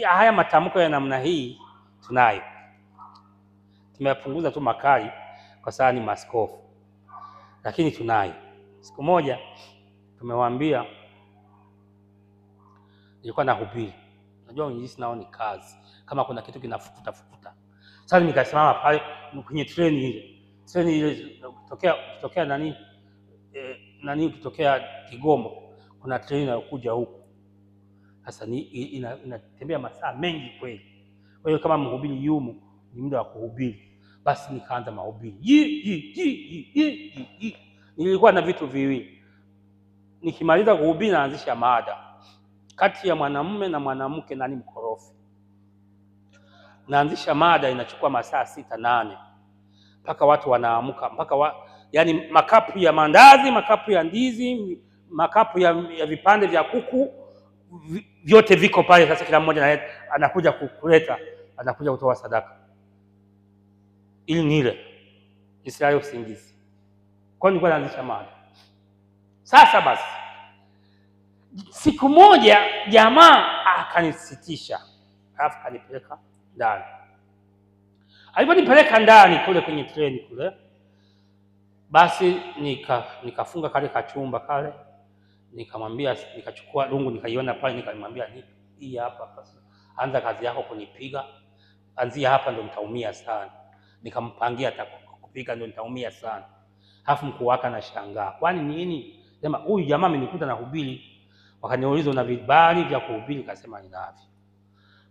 haya matamko ya namna hii tunayo. tumepunguza tu makali kwa sababu ni maaskofu, lakini tunayo. Siku moja tumewaambia, nilikuwa nahubiri. Unajua uinjilisti nao ni kazi, kama kuna kitu kinafukuta. Sasa nikasimama pale kwenye treni ile kutokea ukitokea Kigoma kuna treni inayokuja huku. Sasa inatembea masaa mengi kweli. Kwa hiyo kama mhubiri yumo, ni muda wa kuhubiri. Basi nikaanza mahubiri. Nilikuwa na vitu viwili. Nikimaliza kuhubiri naanzisha mada. Kati ya mwanamume na mwanamke nani mkorofi? Naanzisha mada, inachukua masaa 6-8 mpaka watu wanaamka, yani makapu ya mandazi, makapu ya ndizi, makapu ya vipande vya kuku, vyote viko pale. Sasa kila mmoja anakuja kuleta, anakuja kutoa sadaka ili nile Israeli usingizi. Kwa nini nilikuwa naanzisha mada? Sasa basi siku moja jamaa akanisitisha, alafu kanipeleka ndani. Aliponipeleka ndani kule kwenye treni kule, basi nikafunga kale kachumba kale, nikamwambia, nikachukua rungu nikaiona pale, nikamwambia hii hapa basi, anza kazi yako kunipiga, anzia hapa ndo nitaumia sana. Nikampangia atakupiga ndo nitaumia sana. Alafu mkuu wake anashangaa, kwani nini? Sema huyu jamaa amenikuta na hubiri. Wakaniuliza una vibali vya kuhubiri? Kasema ninavyo.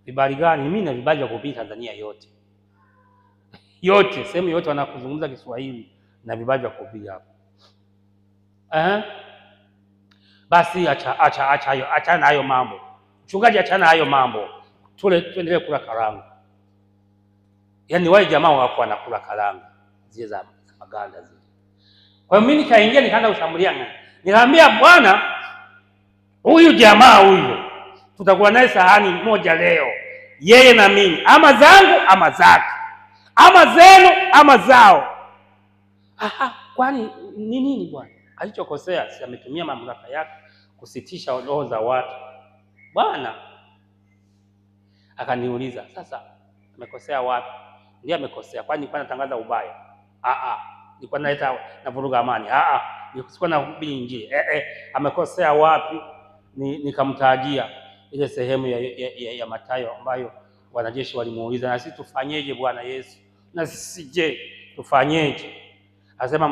Vibali gani? Mimi na vibali vya kuhubiri Tanzania yote. Yote, sehemu yote wanakuzungumza Kiswahili na vibali vya kuhubiri hapo. Basi achana hayo mambo. Mchungaji, achana hayo mambo. Tuendelee kula karanga. Yaani wale jamaa wako wanakula karanga zile za maganda zile. Kwa hiyo mimi nikaingia nikaanza kushambulia. Nikamwambia, bwana, huyu jamaa huyu tutakuwa naye sahani moja leo, yeye na mimi, ama zangu ama zake, ama zenu ama zao. Kwani ni nini bwana? Alichokosea si ametumia mamlaka yake kusitisha roho za watu. Bwana akaniuliza, sasa amekosea wapi? Ndiye amekosea. Kwani nilikuwa natangaza ubaya? Nilikuwa naleta na vuruga amani? Nilikuwa nahubiri Injili. Amekosea wapi? Nikamtajia ile sehemu ya Mathayo ambayo wanajeshi walimuuliza, na sisi tufanyeje Bwana Yesu? Na sisi je, tufanyeje? Asema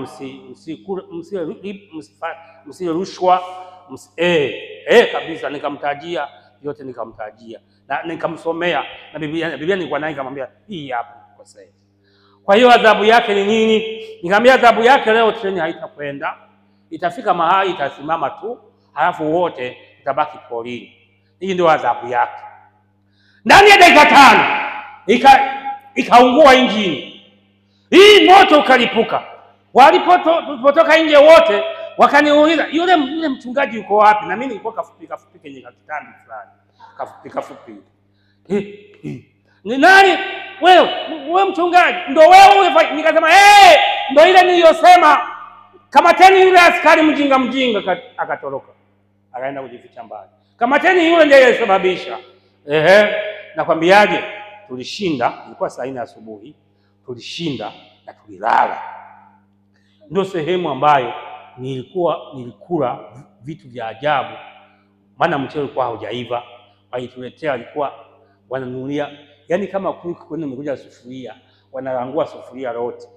msile rushwa, kabisa. Nikamtajia yote, nikamtajia na nikamsomea na Biblia nilikuwa nayo, nikamwambia hii hapa kosea. Kwa hiyo adhabu yake ni nini? Nikamwambia adhabu yake leo treni haitakwenda, itafika mahali itasimama tu, halafu wote itabaki porini. Hii ndio adhabu yake. Ndani ya dakika 5 ikaungua injini. Hii moto ukalipuka. Walipotoka nje wote wakaniuliza, yule mchungaji yuko wapi? Na mimi nilikuwa kafupi kwenye kitambi fulani. Kafupi. Ni nani? Wewe mchungaji? Ndio wewe? Nikasema ndio ile niliyosema, kamateni yule askari mjinga. Akatoroka. Akaenda kujificha mbali. Kamateni yule ndiye aliyesababisha. Nakwambiaje, tulishinda. Ilikuwa saa 4 asubuhi. Tulishinda na tulilala. Ndio sehemu ambayo nilikula vitu vya ajabu, maana mchele ulikuwa haujaiva. Walituletea, alikuwa wananunulia, yani kama kwenda mkuja sufuria, wanarangua sufuria lote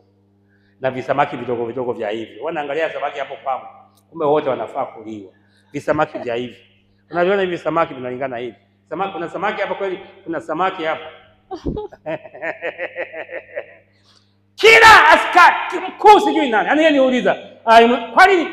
na visamaki vidogo vya hivi. Wanaangalia samaki hapo kwangu, kumbe wote wanafaa kuliwa. Visamaki vya hivi. Unaviona hivi samaki vinalingana hivi. Kuna samaki hapa kweli, kuna samaki hapa. Kila askari mkuu sijui nani, yani yeye niuliza, kwani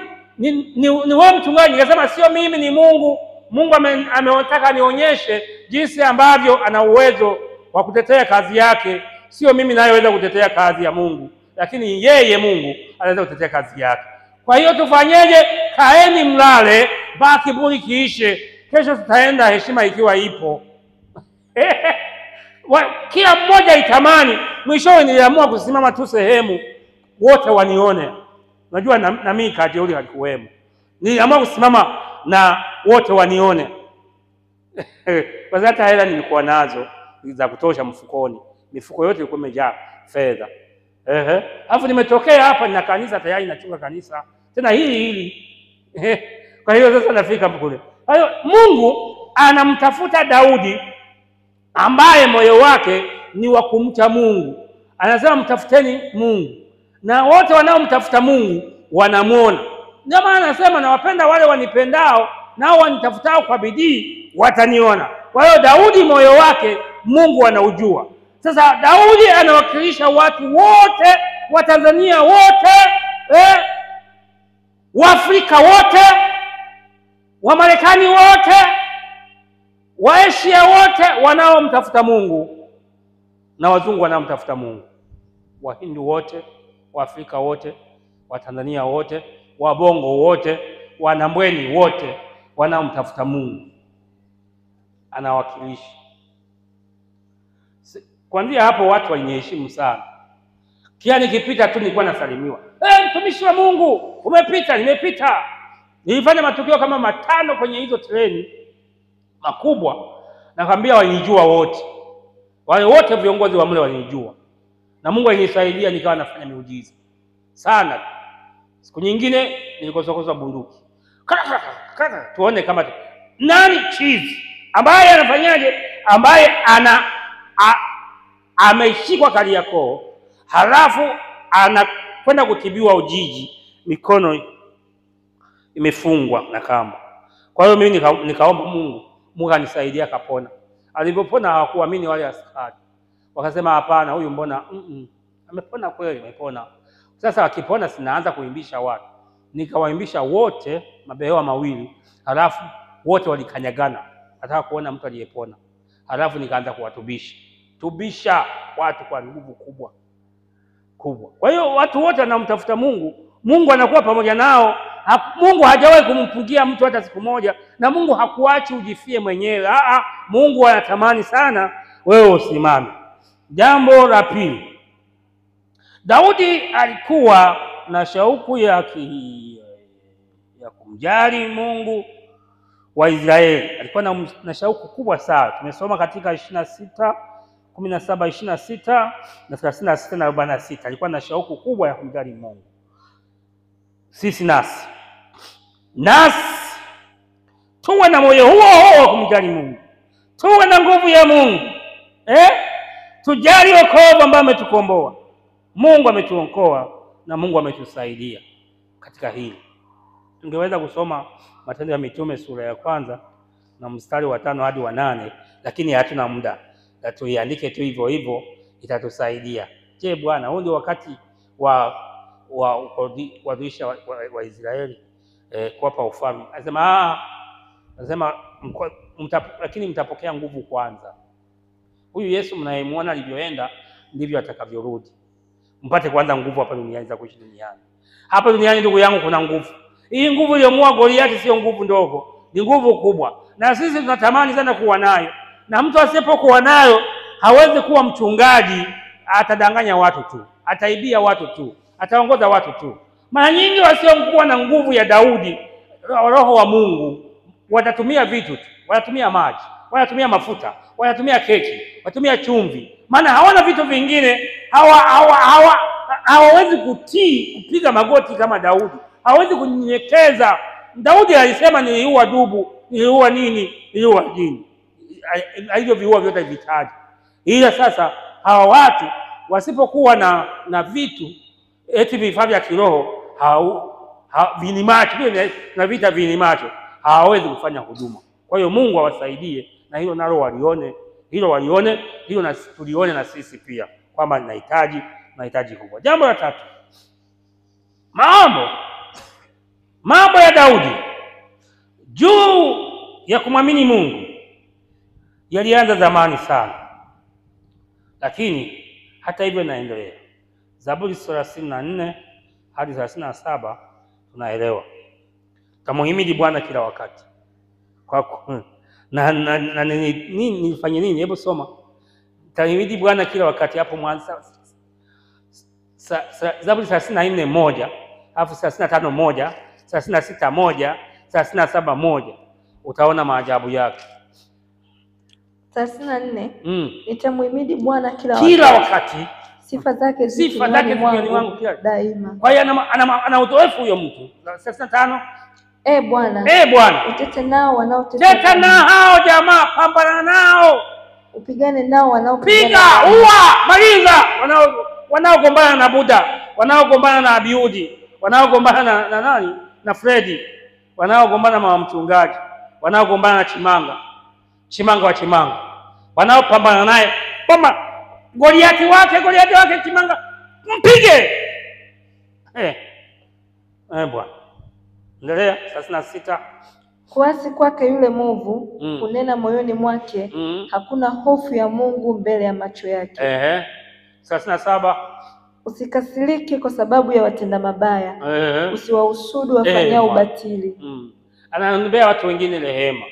ni wewe mchungaji? Nikasema sio mimi, ni Mungu. Mungu ametaka nionyeshe jinsi ambavyo ana uwezo wa kutetea kazi yake. Sio mimi nayeweza kutetea kazi ya Mungu, lakini yeye Mungu anaweza kutetea kazi yake. Kwa hiyo tufanyeje? Kaeni mlale mpaka kiburi kiishe. Kesho tutaenda heshima ikiwa ipo. Kila mmoja itamani. Mwishowe niliamua kusimama tu sehemu wote wanione. Unajua na mimi kajeuri halikuwemo. Niliamua kusimama na wote wanione. Kwa sababu hela nilikuwa nazo za kutosha mfukoni. mifuko yote ilikuwa imejaa fedha. Alafu nimetokea hapa nina kanisa tayari nachunga kanisa tena hili. Kwa hiyo sasa nafika kule. Kwa hiyo Mungu anamtafuta Daudi ambaye moyo wake ni wa kumcha Mungu. Anasema mtafuteni Mungu. Na wote wanaomtafuta Mungu wanamuona. Ndio maana anasema nawapenda wale wanipendao, nao wanitafutao kwa bidii wataniona. Kwa hiyo Daudi moyo wake Mungu anaujua. Sasa Daudi anawakilisha watu wote, wa Tanzania wote, Waafrika wote, wa Marekani wote, wa Asia wote wanaomtafuta Mungu na wazungu wanaomtafuta Mungu. Wahindu wote, Waafrika wote, wa Tanzania wote, Wabongo wote, Wanambweni wote wanaomtafuta Mungu anawakilisha. Kuanzia hapo watu waliniheshimu sana. Kia nikipita tu nilikuwa nasalimiwa. Mtumishi wa Mungu, umepita, nimepita. Nilifanya matukio kama 5 kwenye hizo treni makubwa. Nakwambia walinijua wote. Wale wote viongozi wa mle walinijua. Na Mungu alinisaidia nikawa nafanya miujiza sana. Siku nyingine nilikosokoza bunduki. Tuone kama nani chizi ambaye anafanyaje, ambaye ameshikwa Kariakoo, halafu anakwenda kutibiwa Ujiji, mikono imefungwa na kamba. Kwa hiyo mimi nikaomba Mungu anisaidia akapona. Alipopona hawakuamini wale askari. Wakasema hapana, huyu mbona amepona kweli, amepona. Sasa akipona sinaanza kuimbisha watu. Nikawaimbisha wote mabehewa mawili, halafu wote walikanyagana. Nataka kuona mtu aliyepona. Halafu nikaanza kuwatubisha watu kwa nguvu kubwa. Kwa hiyo watu wote wanamtafuta Mungu, Mungu anakuwa pamoja nao. Mungu hajawahi kumpungia mtu hata siku moja, na Mungu hakuachi ujifie mwenyewe. Mungu anatamani sana wewe usimame. Jambo la pili, Daudi alikuwa na shauku ya kumjali Mungu wa Israeli. Alikuwa na shauku kubwa sana. Tumesoma katika 26, 17, 26 na 36 na 46. Alikuwa na shauku kubwa ya kumjali Mungu. Sisi nasi tuwe na moyo huo wa kumjali Mungu. Tuwe na nguvu ya Mungu. Tujali wokovu ambao ametukomboa. Mungu ametuokoa na Mungu ametusaidia katika hili. Tungeweza kusoma Matendo ya Mitume sura ya 1 na mstari wa 5 hadi wa 8, lakini hatuna muda. Tuiandike tu hivyo itatusaidia. Je, Bwana, huu ndio wakati wa kuadhimisha wa Israeli kuwapa ufalme? Anasema lakini mtapokea nguvu kwanza. Huyu Yesu mnayemwona alivyoenda ndivyo atakavyorudi. Mpate kwanza nguvu hapa duniani za kuishi duniani. Hapa duniani ndugu yangu kuna nguvu. Hii nguvu iliyomuua Goliathi sio nguvu ndogo, ni nguvu kubwa. Na sisi tunatamani sana kuwa nayo. Na mtu asipokuwa nayo hawezi kuwa mchungaji, atadanganya watu tu, ataibia watu tu, ataongoza watu tu. Mara nyingi wasiokuwa na nguvu ya Daudi, roho wa Mungu, watatumia vitu tu, watatumia maji, watatumia mafuta, watatumia keki, watatumia chumvi. Maana hawana vitu vingine, hawawezi kupiga magoti kama Daudi. Hawezi kunyenyekeza. Daudi alisema niliua dubu, niliua nini, niliua jini. Hivyo viua vyote vitaji. Ila sasa hawa watu wasipokuwa na vitu eti vifaa vya kiroho, vinimacho na vita vinimacho, hawawezi kufanya huduma. Kwa hiyo Mungu awasaidie, na hilo nalo walione, hilo na tulione na sisi pia kwamba nahitaji kubwa. Jambo la 3, mambo ya Daudi juu ya kumwamini Mungu yalianza zamani sana, lakini hata hivyo naendelea. Zaburi 34 hadi 37 tunaelewa. Tamuhimidi Bwana kila wakati. Nifanye nini? Hebu soma. Tahimidi Bwana kila wakati hapo mwanzo. Zaburi 34:1, alafu 35:1, 36:1, 37:1. Utaona maajabu yake. 34. Nitamhimidi Bwana kila wakati. Sifa zake zinywani mwangu daima. Kwa hiyo ana uzoefu huyo mtu. 35. Bwana, utete nao wanaoteta. Teta na hao jamaa, pambana nao. Upigane nao wanaopigana. Piga, ua, maliza wanaogombana na Buda, wanaogombana na Abiudi, wanaogombana na nani? Na Fredi, wanaogombana na mchungaji, wanaogombana na Chimanga wa Chimanga. Wanaopambana naye, kwamba Goliati wake Chimanga, mpige. Bwana. Endelea 36. Kuasi kwake yule mwovu, kunena moyoni mwake, hakuna hofu ya Mungu mbele ya macho yake. 37. Usikasirike kwa sababu ya watenda mabaya, usiwahusudu wafanyao ubatili. Anaombea watu wengine rehema.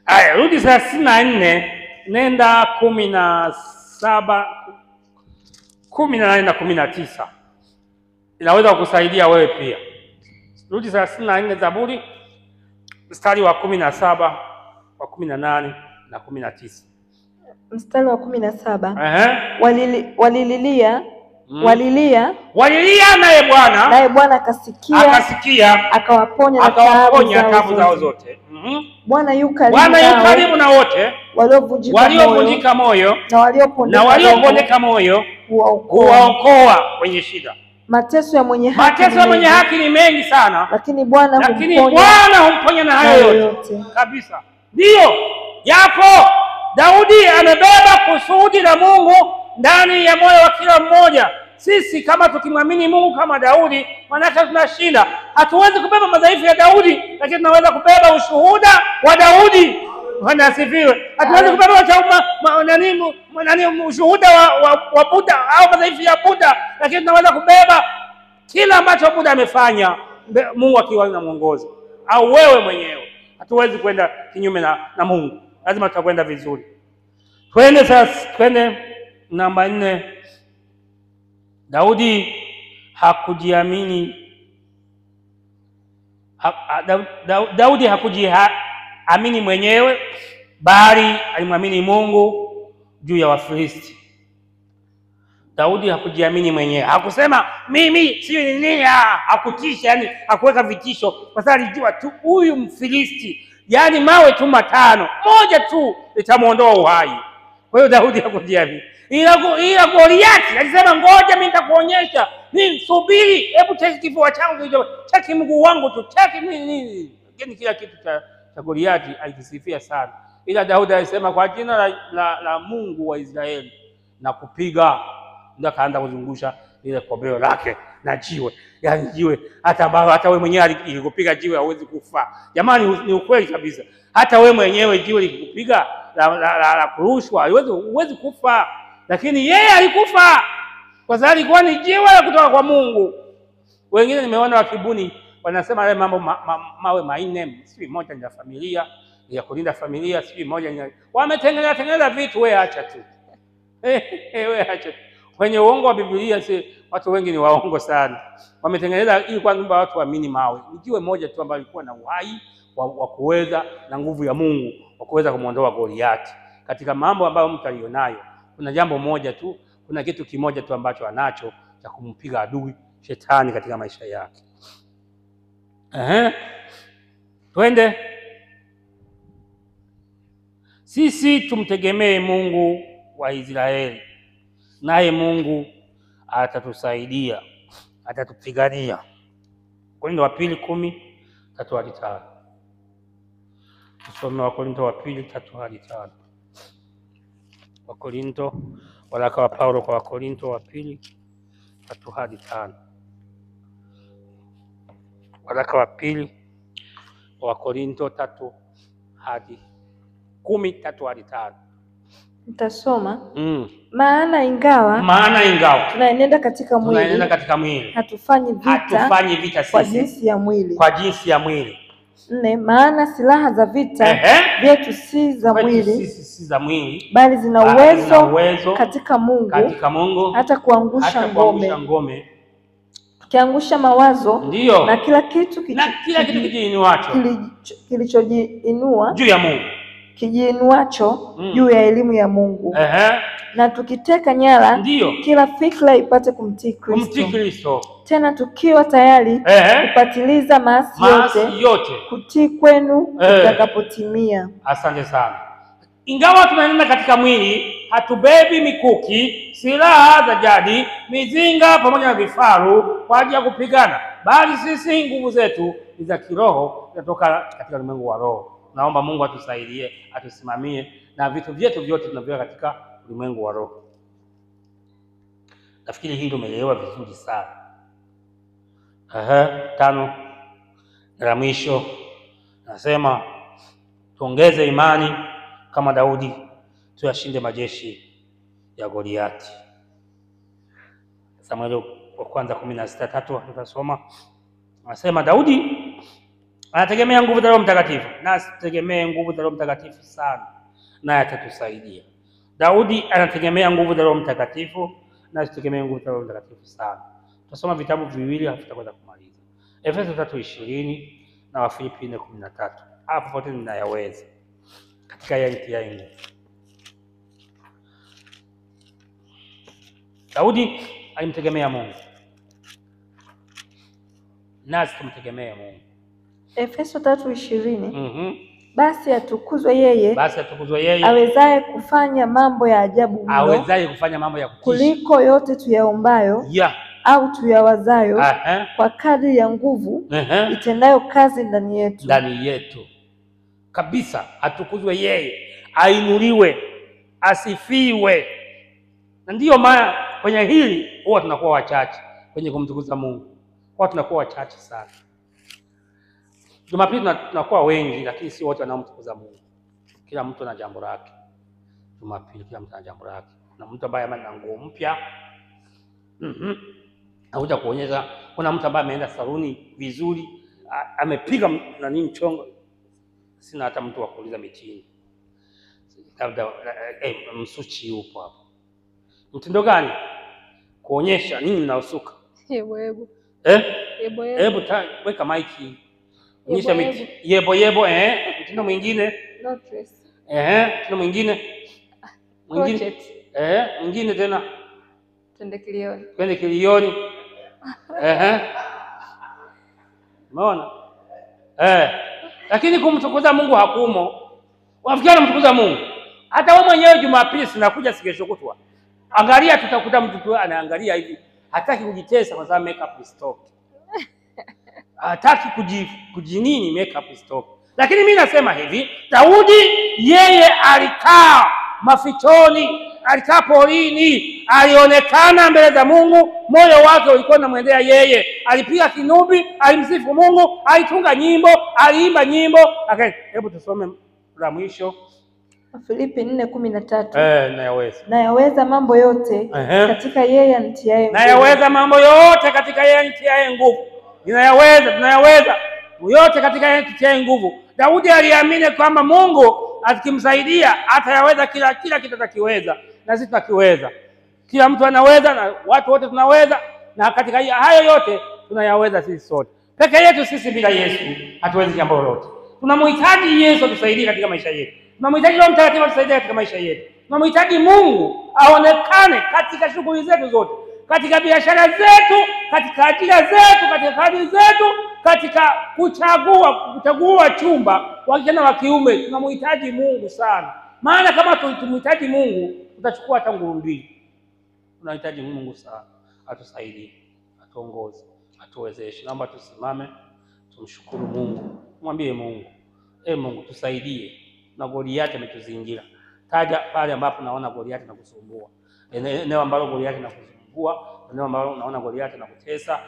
Haya, rudi 34, nenda 17, 18 na 19. Inaweza kukusaidia wewe pia. Rudi 34 Zaburi, mstari wa 17, wa 18 na 19. Mstari wa 17. Walilia naye Bwana akasikia, akawaponya taabu zao zote. Bwana yu karibu na wote waliovunjika moyo na waliopondeka moyo, huwaokoa kwenye shida. Mateso ya mwenye haki ni mengi sana, lakini Bwana humponya na hayo yote kabisa. Ndio yapo. Daudi amebeba kusudi la Mungu ndani ya moyo wa kila mmoja. Sisi kama tukimwamini Mungu kama Daudi, maana tunashinda. Hatuwezi kubeba madhaifu ya Daudi, lakini tunaweza kubeba ushuhuda wa Daudi. Bwana asifiwe. Hatuwezi kubeba ushuhuda wa Buda au madhaifu ya Buda, lakini tunaweza kubeba kila ambacho Buda amefanya, Mungu akiwa anamuongoza, au wewe mwenyewe. Hatuwezi kwenda kinyume na Mungu. Lazima tutakwenda vizuri. Twende sasa, twende namba 4. Daudi hakujiamini. Daudi hakujiamini mwenyewe, bali alimwamini Mungu juu ya Wafilisti. Daudi hakujiamini mwenyewe. Hakusema mimi si nini, hakutisha, yani hakuweka vitisho, kwa sababu alijua tu huyu Mfilisti, yani mawe tu 5, moja tu litamuondoa uhai. Kwa hiyo Daudi hakujiamini. Ila Goliati alisema ngoja mimi nitakuonyesha. Mimi subiri, hebu cheki kifua changu hicho, cheki mguu wangu tu, cheki nini. Lakini kila kitu cha Goliati alikisifia sana. Ila Daudi alisema kwa jina la Mungu wa Israeli na kupiga. Ndio akaanza kuzungusha ile kobeo lake na jiwe. Yaani jiwe hata wewe mwenyewe ilikupiga jiwe hauwezi kufa. Jamani, ni ukweli kabisa. Hata wewe mwenyewe jiwe likikupiga la kurushwa huwezi kufa. Lakini yeye alikufa kwa sababu alikuwa ni jiwe kutoka kwa Mungu. Wengine nimeona wakibuni wanasema yale mambo mawe 4, si moja ni ya familia, ya kulinda familia, si moja ni wametengeneza vitu. Wewe acha tu. Wewe acha. Kwenye uongo wa Biblia watu wengi ni waongo sana. Wametengeneza ili kwamba watu waamini mawe. Ni jiwe moja tu ambalo lilikuwa na uhai wa kuweza na nguvu ya Mungu wa kuweza kumuondoa Goliati. Katika mambo ambayo mtu alionayo, kuna jambo moja tu, kuna kitu kimoja tu ambacho anacho cha kumpiga adui shetani katika maisha yake. Twende. Sisi tumtegemee Mungu wa Israeli, naye Mungu atatusaidia, atatupigania. Wakorintho wa pili 10:3-5. Tusome Wakorintho wa pili 3-5. Wakorintho, waraka wa Paulo kwa Wakorintho wa pili 3-5. Waraka wa pili wa Wakorintho 3:10-3-5. Nitasoma. Maana ingawa tunaenenda katika mwili, hatufanyi vita kwa jinsi ya mwili. 4. Maana silaha za vita vyetu si za mwili, bali zina uwezo katika Mungu hata kuangusha ngome, kiangusha mawazo. Ndiyo. Na kila kitu kijiinuacho kilichojiinua kijiinuacho juu ya elimu ya Mungu. Na tukiteka nyara Ndiyo. kila fikra ipate kumtii Kristo. Tena tukiwa tayari kupatiliza maasi yote kutii kwenu tutakapotimia. Asante sana. Ingawa tunaenda katika mwili, hatubebi mikuki, silaha za jadi, mizinga pamoja na vifaru kwa ajili ya kupigana, bali sisi nguvu zetu ni za kiroho, zinatoka katika ulimwengu wa roho. Naomba Mungu atusaidie, atusimamie na vitu vyetu vyote tunaviweka katika ulimwengu wa roho. Nafikiri hili umeelewa vizuri sana. 5 la mwisho nasema tuongeze imani kama Daudi, tuyashinde majeshi ya Goliati. Samueli wa kwanza 16:3 tutasoma. Anasema Daudi anategemea nguvu za Roho Mtakatifu, na asitegemee nguvu za Roho Mtakatifu sana, naye atatusaidia. Daudi anategemea nguvu za Roho Mtakatifu, na asitegemee nguvu za Roho Mtakatifu sana. Tutasoma vitabu viwili hapo tutakwenda kumaliza. Efeso 3:20 na Wafilipi 4:13. Hapo pote ninayaweza katika yeye nguvu. Daudi alimtegemea Mungu, nasi tumtegemea Mungu. Efeso 3:20. Basi atukuzwe yeye awezaye kufanya mambo ya ajabu mno, awezaye kufanya mambo ya kutisha kuliko yote tuyaombayo au tuyawazayo, kwa kadri ya nguvu itendayo kazi ndani yetu. Kabisa, atukuzwe yeye, ainuliwe, asifiwe. Na ndiyo maana kwenye hili huwa tunakuwa wachache kwenye kumtukuza Mungu. Huwa tunakuwa wachache sana. Jumapili tunakuwa wengi, lakini si wote wanaomtukuza Mungu. Kila mtu ana jambo lake. Jumapili kila mtu ana jambo lake. Kuna mtu ambaye ana nguo mpya. Hakuja kuonyesha. Kuna mtu ambaye ameenda saluni vizuri, amepiga nani mchongo. Sina hata mtu wa kuuliza mitini. Labda msuchi yupo hapo. Mtindo gani? Kuonyesha nini mnaosuka. Hebu. Weka maiki. Onyesha miti. Yebo. Mtindo mwingine. Mtindo mwingine. Mwingine tena. Twende kilioni. Umeona? Lakini kumtukuza Mungu hakumo. Wafikia kumtukuza Mungu. Hata wewe mwenyewe Jumapili sinakuja sikesho kutwa. Angalia, tutakuta mtu tu anaangalia hivi. Hataki kujitesa kwa sababu makeup is stock. Hataki kujinini makeup is stock. Lakini mimi nasema hivi, Daudi yeye alikaa mafichoni, alikaa porini, alionekana mbele za Mungu, moyo wake ulikuwa unamwendea yeye. Alipiga kinubi, alimsifu Mungu, alitunga nyimbo, aliimba nyimbo. Hebu tusome la mwisho. Wafilipi 4:13. Nayaweza mambo yote katika yeye anitiaye nguvu. Nayaweza mambo yote katika yeye anitiaye nguvu. Tunayaweza yote katika yeye anitiaye nguvu. Daudi aliamini kwamba Mungu akimsaidia atayaweza kila kitu atakiweza, na sisi tunakiweza. Kila mtu anaweza na watu wote tunaweza, na katika hayo yote tunayaweza sisi sote. Peke yetu sisi bila Yesu hatuwezi jambo lolote. Tunamhitaji Yesu atusaidie katika maisha yetu. Tunamhitaji Roho Mtakatifu atusaidie katika maisha yetu. Tunamhitaji Mungu aonekane katika shughuli zetu zote, katika biashara zetu, katika ajira zetu, katika kazi zetu, katika kuchagua chumba wa kike na wa kiume. Tunamhitaji Mungu sana. Maana kama tumhitaji Mungu, tutachukua hata nguru mbili. Tunahitaji Mungu sana. Atusaidie, atuongoze, atuwezeshe. Naomba tusimame, tumshukuru Mungu. Mwambie Mungu, Mungu tusaidie. Na Goliati ametuzingira. Taja pale ambapo naona Goliati anakusumbua. Eneo ambalo Goliati anakusumbua, eneo ambalo unaona Goliati anakutesa,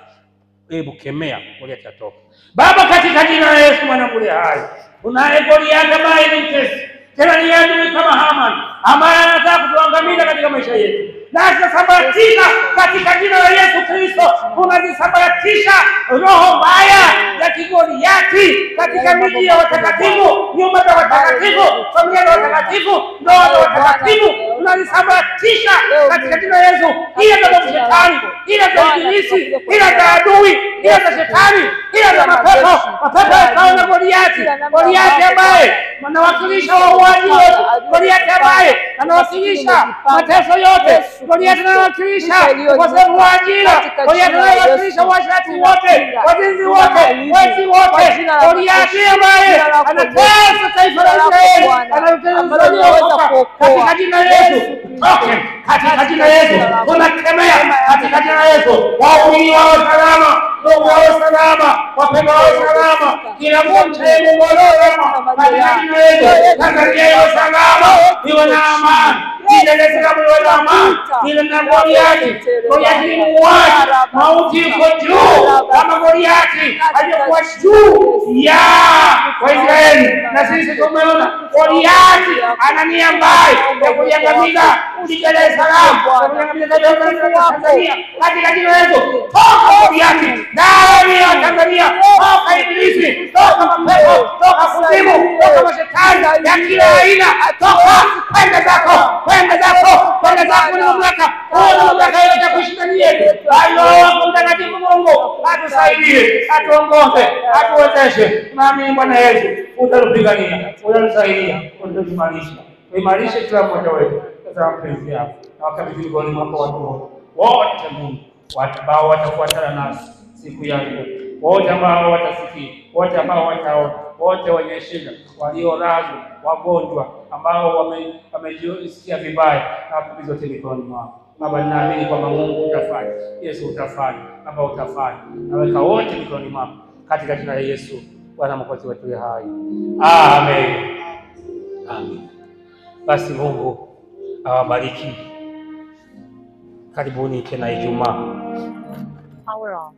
hebu kemea Goliati atoke. Baba, katika jina la Yesu mwanangu hai. Unaye Goliati ambaye ni mtesi. Tena ni adui kama Haman ambaye anataka kutuangamiza katika maisha yetu. Na tunasambaratisha katika jina la Yesu Kristo. Tunazisambaratisha roho mbaya ya Goliati katika miji ya watakatifu, nyumba za watakatifu, familia za watakatifu, ndoa za watakatifu. Tunazisambaratisha katika jina la Yesu. Ile ndio shetani, ile za ibilisi, hila za adui, hila za shetani, hila za mapepo yakawa na Goliathi. Goliathi ambaye anawakilisha wauaji wote, Goliathi ambaye anawakilisha mateso yote, Goliathi anawakilisha ukosefu wa ajira, Goliathi anawakilisha uasherati wote, wazinzi wote, wezi wote, Goliathi ambaye anatesa taifa la Israeli, anatesa katika jina la Yesu. Katika jina la Yesu tunakemea, katika jina la Yesu waumini wao salama, ndugu wao salama, wapendwa wao salama, kila mtu mboloma katika jina la Yesu. Tanzania iwe salama, iwe na amani, Dar es Salaam iwe na amani, ile na Goliathi ni muuaji, mauti iko juu kama Goliathi alikuwa juu ya Waisraeli, na sisi tumeona Goliathi ana nia mbaya ya kuangamiza Dar es Salaam, kuangamiza Tanzania. Katika jina la Yesu toka Goliathi ndani ya Tanzania, toka ibilisi, toka mapepo, toka kuzimu, toka mashetani ya kila aina, toka kwenda zako, kwenda zako, kwenda zako. Ni mamlaka, ni mamlaka yote kushindania yetu. Ayo mtakatifu Mungu atusaidie, atuongoze, atuwezeshe. Naamini Bwana Yesu utatupigania, utatusaidia, utatuimarisha. Tuimarishe kila mmoja wetu kwa mapenzi yako, na wakati mikononi mwako watu wote Mungu, watu ambao watafuatana nasi siku ya leo, wote ambao watasikia, wote ambao wataona, wote wenye shida, waliolazwa, wagonjwa ambao wamejisikia vibaya, na wakati zote mikononi mwako Baba. Ninaamini kwamba Mungu utafanya, Yesu utafanya, Baba utafanya, naweka wote mikononi mwako katika jina la Yesu Bwana Mwokozi wetu hai. Amen. Amen. Basi Mungu awabariki. Karibuni tena Ijumaa. Power on.